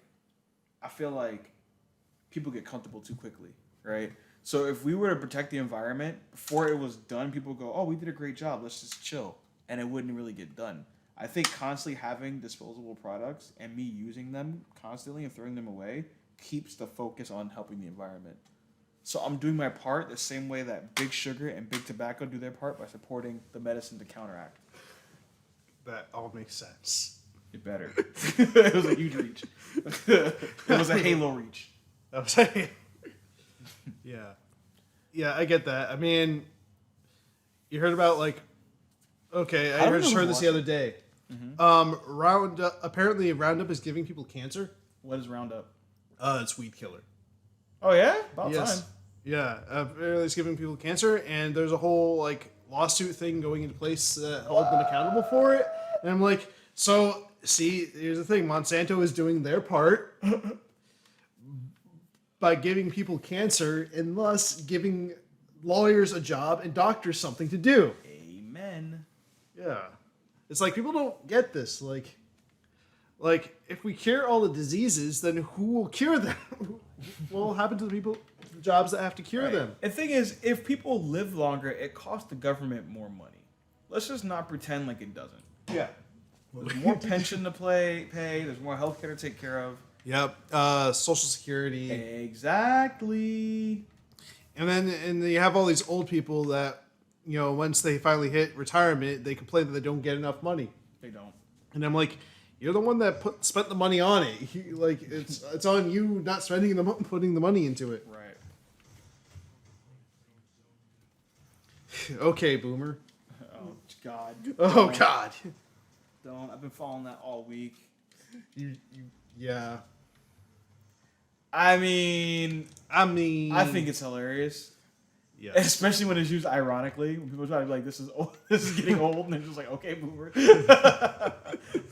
people get comfortable too quickly, right? So if we were to protect the environment before it was done, people go, "Oh, we did a great job. Let's just chill," and it wouldn't really get done. I think constantly having disposable products and me using them constantly and throwing them away keeps the focus on helping the environment. So I'm doing my part the same way that Big Sugar and Big Tobacco do their part by supporting the medicine to counteract.
That all makes sense.
It better. It was a huge reach. It was a Halo reach.
I was yeah. Yeah, I get that. I mean, you heard about okay, I
don't
just
know
heard
who
this the
watched
other day. Roundup, apparently Roundup is giving people cancer.
What is Roundup?
It's weed killer.
Oh yeah, about
Yes.
time.
Yeah, apparently it's giving people cancer, and there's a whole lawsuit thing going into place that hold them accountable for it. And I'm like, so see, here's the thing: Monsanto is doing their part by giving people cancer, and thus giving lawyers a job and doctors something to do.
Amen.
Yeah, it's like people don't get this. Like if we cure all the diseases, then who will cure them? What will happen to the people, the jobs that have to cure them?
The thing is, if people live longer, it costs the government more money. Let's just not pretend like it doesn't.
Yeah.
There's more pension to pay. There's more healthcare to take care of.
Yep. Social Security.
Exactly.
And you have all these old people that, once they finally hit retirement, they complain that they don't get enough money.
They don't.
And I'm like, you're the one that spent the money on it. It's on you not spending putting the money into it.
Right.
Okay, boomer.
Oh God.
Oh
Don't.
God.
Don't. I've been following that all week.
Yeah.
I mean,
I
think it's hilarious.
yeah.
Especially when it's used ironically. When people try to be like, this is old, this is getting old, and they're just like, okay, boomer.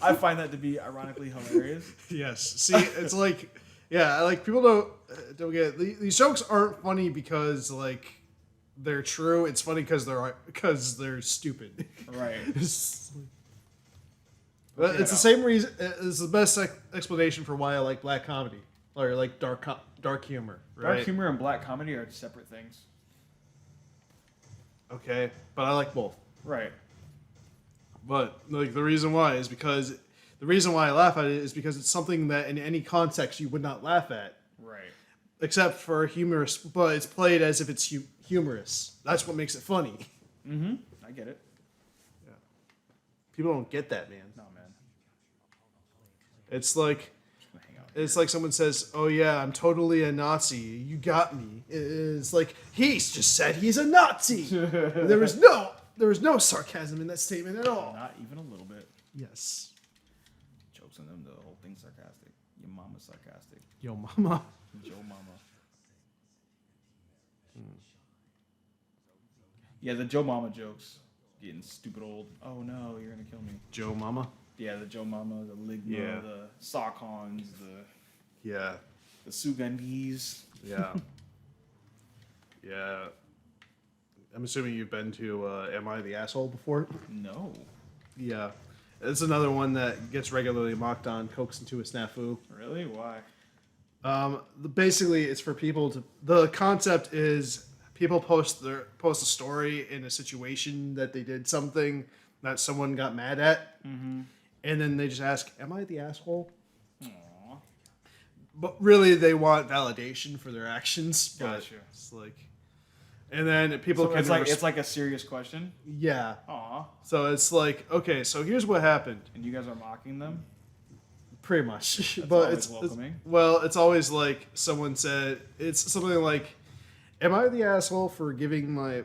I find that to be ironically hilarious.
Yes. See, it's people don't get it. These jokes aren't funny because they're true. It's funny because they're stupid.
Right.
But it's the same reason. It's the best explanation for why I like black comedy or dark humor. Right?
Dark humor and black comedy are separate things.
Okay, but I like both.
Right.
But the reason why I laugh at it is because it's something that in any context you would not laugh at,
Right.
except for humorous. But it's played as if it's humorous. That's what makes it funny.
Mm-hmm. I get it.
People don't get that, man.
No, man.
It's like
Just gonna hang out.
it's like someone says, "Oh yeah, I'm totally a Nazi. You got me." It's like he's just said he's a Nazi. There was no sarcasm in that statement at all.
Not even a little bit.
Yes.
Jokes on them. The whole thing's sarcastic. Your mama's sarcastic.
Yo, mama.
Joe Mama. Yeah, the Joe Mama jokes. Getting stupid old. Oh no, you're gonna kill me.
Joe, mama.
Yeah, the Joe Mama, the Ligma,
Yeah.
the Sockons,
Yeah.
the Sugandis.
Yeah. Yeah. I'm assuming you've been to Am I the Asshole before?
No.
Yeah. It's another one that gets regularly mocked on, coaxed into a snafu.
Really? Why?
Basically, it's for people to. The concept is people post a story in a situation that they did something that someone got mad at, and then they just ask, "Am I the asshole?" But really, they want validation for their actions. But
Gotcha.
it's like, and then people
So
can
it's like a serious question.
yeah.
Aw.
So it's like, okay, so here's what happened.
And you guys are mocking them?
Pretty much,
That's
but
always
it's
welcoming.
well, it's always like someone said. It's something like, "Am I the asshole for giving my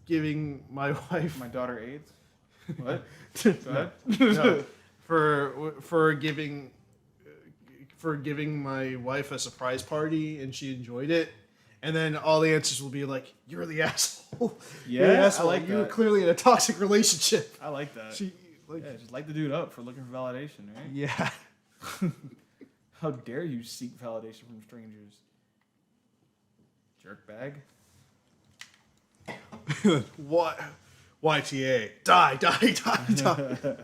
wife
My daughter AIDS? What? Go ahead.
no, for giving my wife a surprise party and she enjoyed it?" And then all the answers will be like, "You're the asshole." You're the
Yeah, I
asshole.
like
You were
that.
clearly in a toxic relationship.
I like that.
She like
Yeah, just light the dude up for looking for validation, right?
yeah.
How dare you seek validation from strangers? Jerk bag.
What? YTA. Die, die, die, die.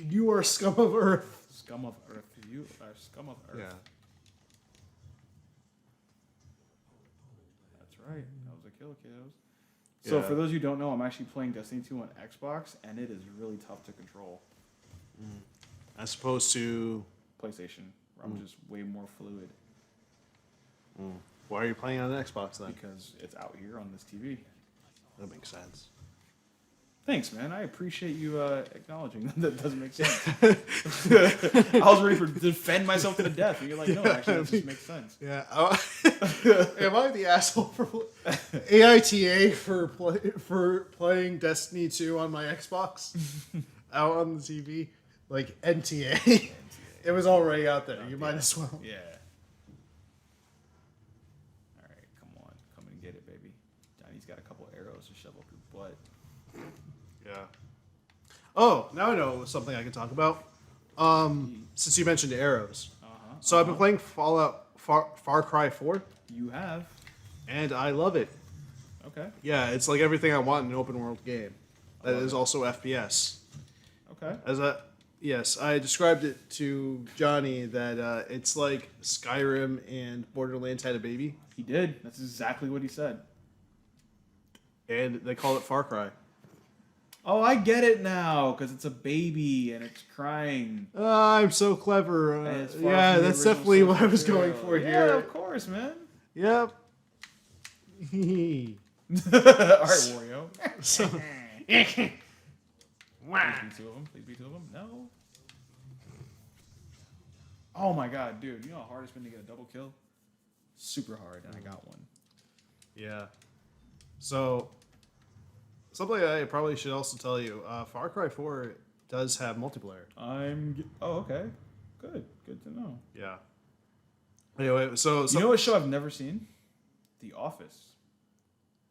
You are scum of earth.
Scum of earth. You are scum of earth. That's right. That was a kill, kiddos. So
Yeah.
for those who don't know, I'm actually playing Destiny 2 on Xbox, and it is really tough to control.
As opposed to,
PlayStation, where I'm just way more fluid
why are you playing on an Xbox then?
because it's out here on this TV.
That makes sense.
Thanks, man. I appreciate you acknowledging that doesn't make sense. I was ready to defend myself to the death, and you're like, no, actually, that just makes sense.
Yeah. Am I the asshole for AITA for playing Destiny 2 on my Xbox out on the TV? Like NTA. It was already out there. You might as well.
Yeah. All right, come on. Come and get it, baby. Johnny's got a couple arrows to shove up your butt.
Yeah. Oh, now I know something I can talk about. Since you mentioned arrows. So I've been playing Far Cry 4,
You have.
and I love it.
Okay.
Yeah, it's like everything I want in an open world game. That
love
is
it.
also FPS.
Okay.
Yes, I described it to Johnny that it's like Skyrim and Borderlands had a baby,
He did. That's exactly what he said.
and they call it Far Cry.
Oh, I get it now, because it's a baby and it's crying.
I'm so clever.
And it's far
Yeah,
from the
that's
original
definitely what I
source
was going
material.
for
Yeah,
here.
of course, man.
Yep.
All right, Wario.
So,
Please be two of them. Please be two of them. No. Oh my god, dude. You know how hard it's been to get a double kill? Super hard, and I got one.
yeah. So, something I probably should also tell you: Far Cry 4 does have multiplayer.
Oh, okay. Good. Good to know.
Yeah. Anyway, so
You know what show I've never seen? The Office.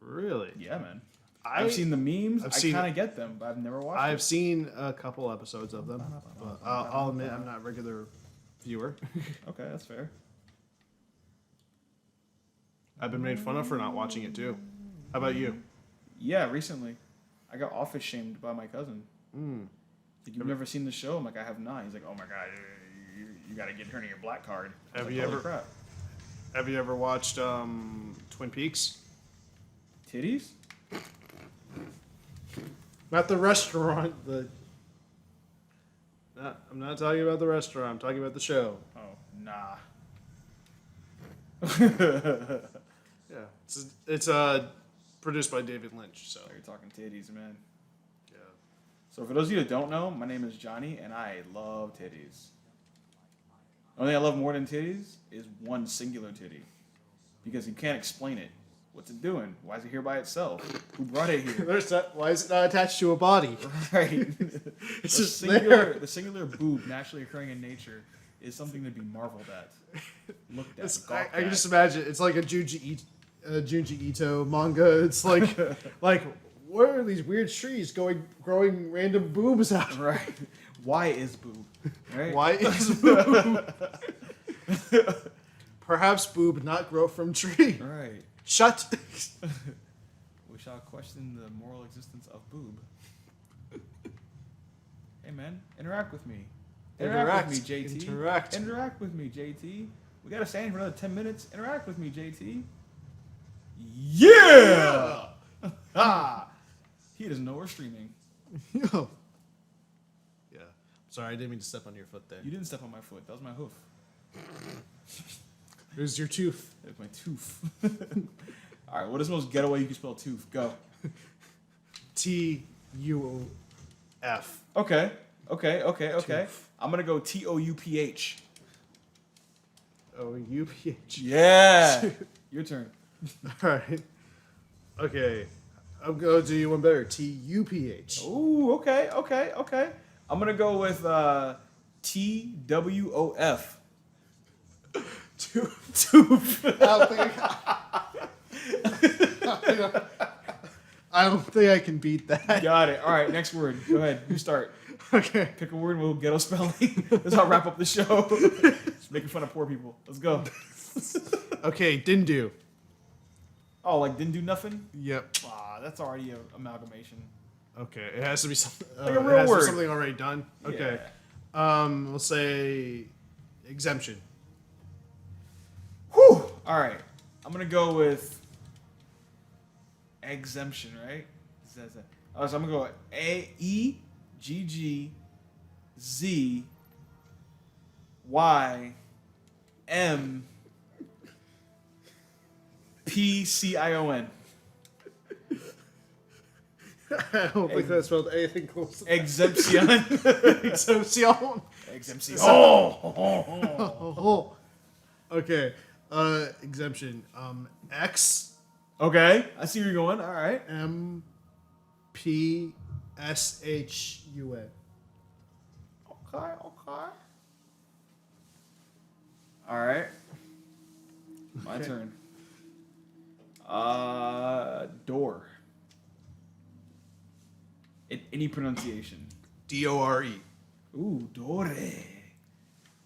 really,
Yeah, man.
I've
I've seen the memes.
I've
I
seen-
kind of get them, but I've never watched
I've
it.
seen a couple episodes of them, but I'll admit I'm not a regular viewer.
Okay, that's fair.
I've been made fun of for not watching it too. How about you?
Yeah, recently. I got office shamed by my cousin. Like, you've never seen the show? I'm like, I have not. He's like, oh my god, you got to get turning your black card. I was
Have
like,
you
holy
ever-
crap.
Have you ever watched Twin Peaks?
Titties?
Not the restaurant. I'm not talking about the restaurant. I'm talking about the show.
Oh, nah.
Yeah, it's produced by David Lynch. So
You're talking titties, man.
yeah.
So for those of you that don't know, my name is Johnny, and I love titties. The only thing I love more than titties is one singular titty. Because you can't explain it. What's it doing? Why is it here by itself? Who brought it here?
Why is it not attached to a body?
Right.
It's
the
just
singular boob naturally occurring in nature is something to be marveled at. Looked at.
I
gawked
can
at.
just imagine it's like a Junji Ito manga. It's like like what are these weird trees growing random boobs out?
Right. Why is boob? Right.
Why is boob? Perhaps boob not grow from tree.
Right.
Shut.
We shall question the moral existence of boob. Hey man, interact with me. Interact with me, JT.
Interact.
Interact with me, JT. We gotta stand for another 10 minutes. Interact with me, JT. Yeah. Ah. He doesn't know we're streaming.
Yo. Yeah. Sorry, I didn't mean to step on your foot there.
You didn't step on my foot. That was my hoof.
It was your tooth.
That was my tooth. All right. What is the most ghetto way you can spell tooth? Go.
T-U-F.
Okay.
Tooth.
I'm gonna go TOUPH.
O-U-P-H.
Yeah. Your turn.
All right. Okay. I'm going to do you one better. T-U-P-H.
Ooh. Okay. I'm gonna go with TWOF. Tooth.
I don't think I can beat that.
Got it. All right. Next word. Go ahead. You start.
Okay.
Pick a word and we'll ghetto spelling. That's how I wrap up the show. Just making fun of poor people. Let's go.
Okay, Dindu.
Oh, like didn't do nothing?
Yep.
Ah, that's already an amalgamation.
Okay, it has to be something.
Like a real
it has to be
word.
something already done. Okay. We'll say exemption.
Whew. All right. I'm gonna go with exemption, right? So I'm gonna go with AEGGZYMPCION.
I don't think that spelled anything close to
Exemption.
exemption.
Exemption.
Oh. Okay. Exemption. X
Okay. I see where you're going. All right.
M P S H U N.
Okay. All right. My turn. Door. In any pronunciation.
D-O-R-E.
Ooh, Dore.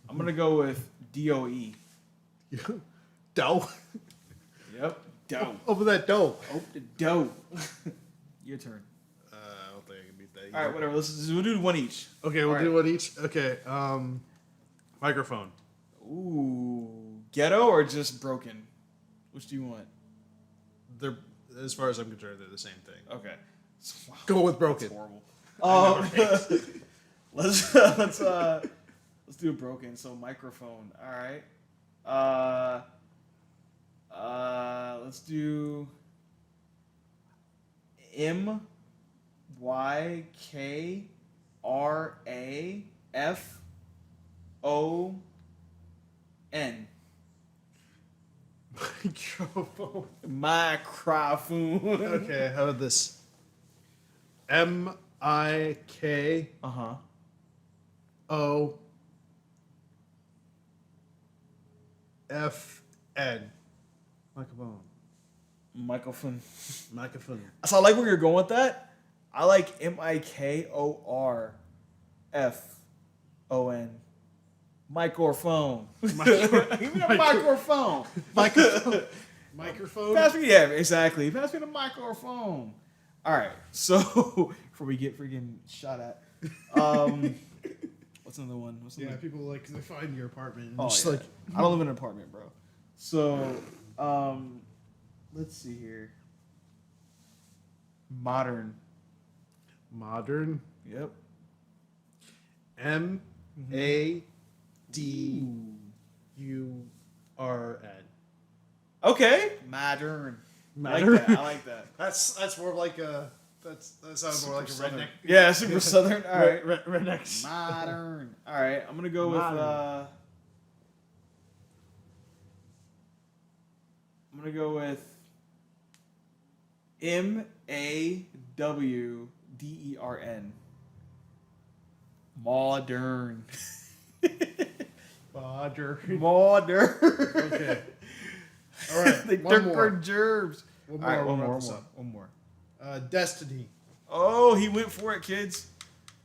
I'm gonna go with DOE.
Dough.
Yep. Dough.
Open that dough.
Open the dough. Your turn.
I don't think I can beat that.
All right, whatever. We'll do one each.
Okay, we'll
All
do
right.
one each. Okay. Microphone.
Ooh, ghetto or just broken? Which do you want?
They're, as far as I'm concerned, they're the same thing.
Okay. Wow,
Go with broken.
horrible. Let's do a broken. So microphone. All right. Let's do MYKRAFON.
Microphone.
Microphone.
Okay, how about this? M-I-K-O-F-N. Microphone.
Microphone.
Microphone.
So I like where you're going with that. I like MIKORFON. Microphone. Give me a microphone.
Microphone. Microphone.
Pass me, yeah, exactly. Pass me the microphone. All right. So before we get freaking shot at, what's another one? What's another?
Yeah, people like they find your apartment and
Oh,
just
yeah.
like
I don't live in an apartment, bro. So, let's see here. Modern.
modern.
Yep.
M-A-D-U-R-N.
Okay. Modern.
Modern.
I like that.
That's more of like a that sounds more like a
Southern.
redneck.
Yeah, super southern. All right.
Rednecks.
Modern. All right. I'm gonna go
Modern.
with. I'm gonna go with MAWDERN. Modern.
Modern.
Modern.
Okay. All right.
They
one
took
more.
our gerbs.
One
All right,
more.
one
we'll
more,
wrap this up.
one more.
Destiny.
Oh, he went for it, kids.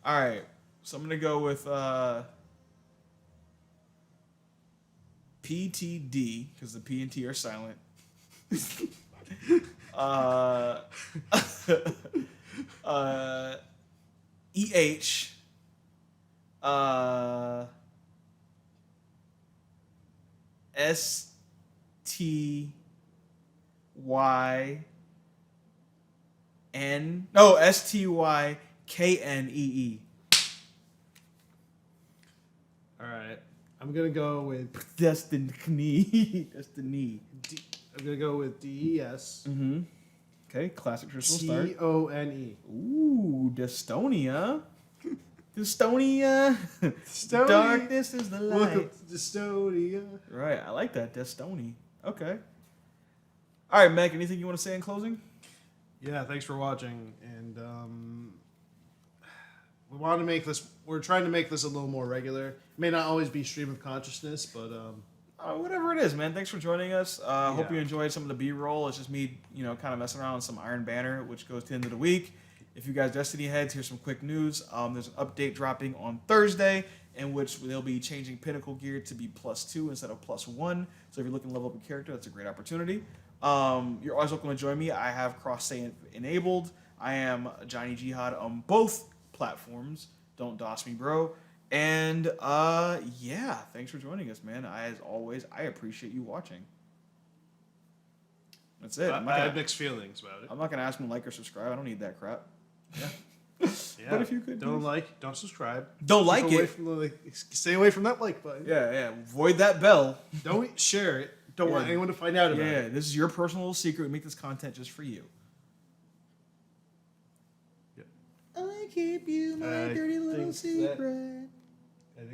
All right, so I'm gonna go with PTD because the P and T are silent. EH. Styknee.
All right. I'm gonna go with
Destiny.
I'm gonna go with DES.
Mm-hmm. Okay, classic traditional start.
CONE.
Ooh, Destonia. Destonia.
Destonia.
Darkness is the light.
Welcome to Destonia.
Right, I like that. Destony. Okay. All right, Meg, anything you want to say in closing?
Yeah, thanks for watching, and we want to make this. We're trying to make this a little more regular. It may not always be stream of consciousness, but
Whatever it is, man. Thanks for joining us. Hope
Yeah.
you enjoyed some of the B-roll. It's just me, kind of messing around with some Iron Banner, which goes to the end of the week. If you guys Destiny heads, here's some quick news. There's an update dropping on Thursday, in which they'll be changing Pinnacle gear to be +2 instead of +1. So if you're looking to level up a character, that's a great opportunity. You're always welcome to join me. I have cross-save enabled. I am Johnny Jihad on both platforms. Don't DOS me, bro. And yeah, thanks for joining us, man. As always, I appreciate you watching. That's it.
I have mixed feelings about it.
I'm not gonna ask them to like or subscribe. I don't need that crap.
Yeah.
But if you could,
don't
please.
like, don't subscribe.
Don't
Keep
like
away
it.
From the, stay away from that like button.
Yeah. Void that bell.
Don't share it. Don't want
Yeah.
anyone to find out about
Yeah,
it.
this is your personal secret. We make this content just for you.
Yep.
I keep you my
I
dirty little
think that-
secret.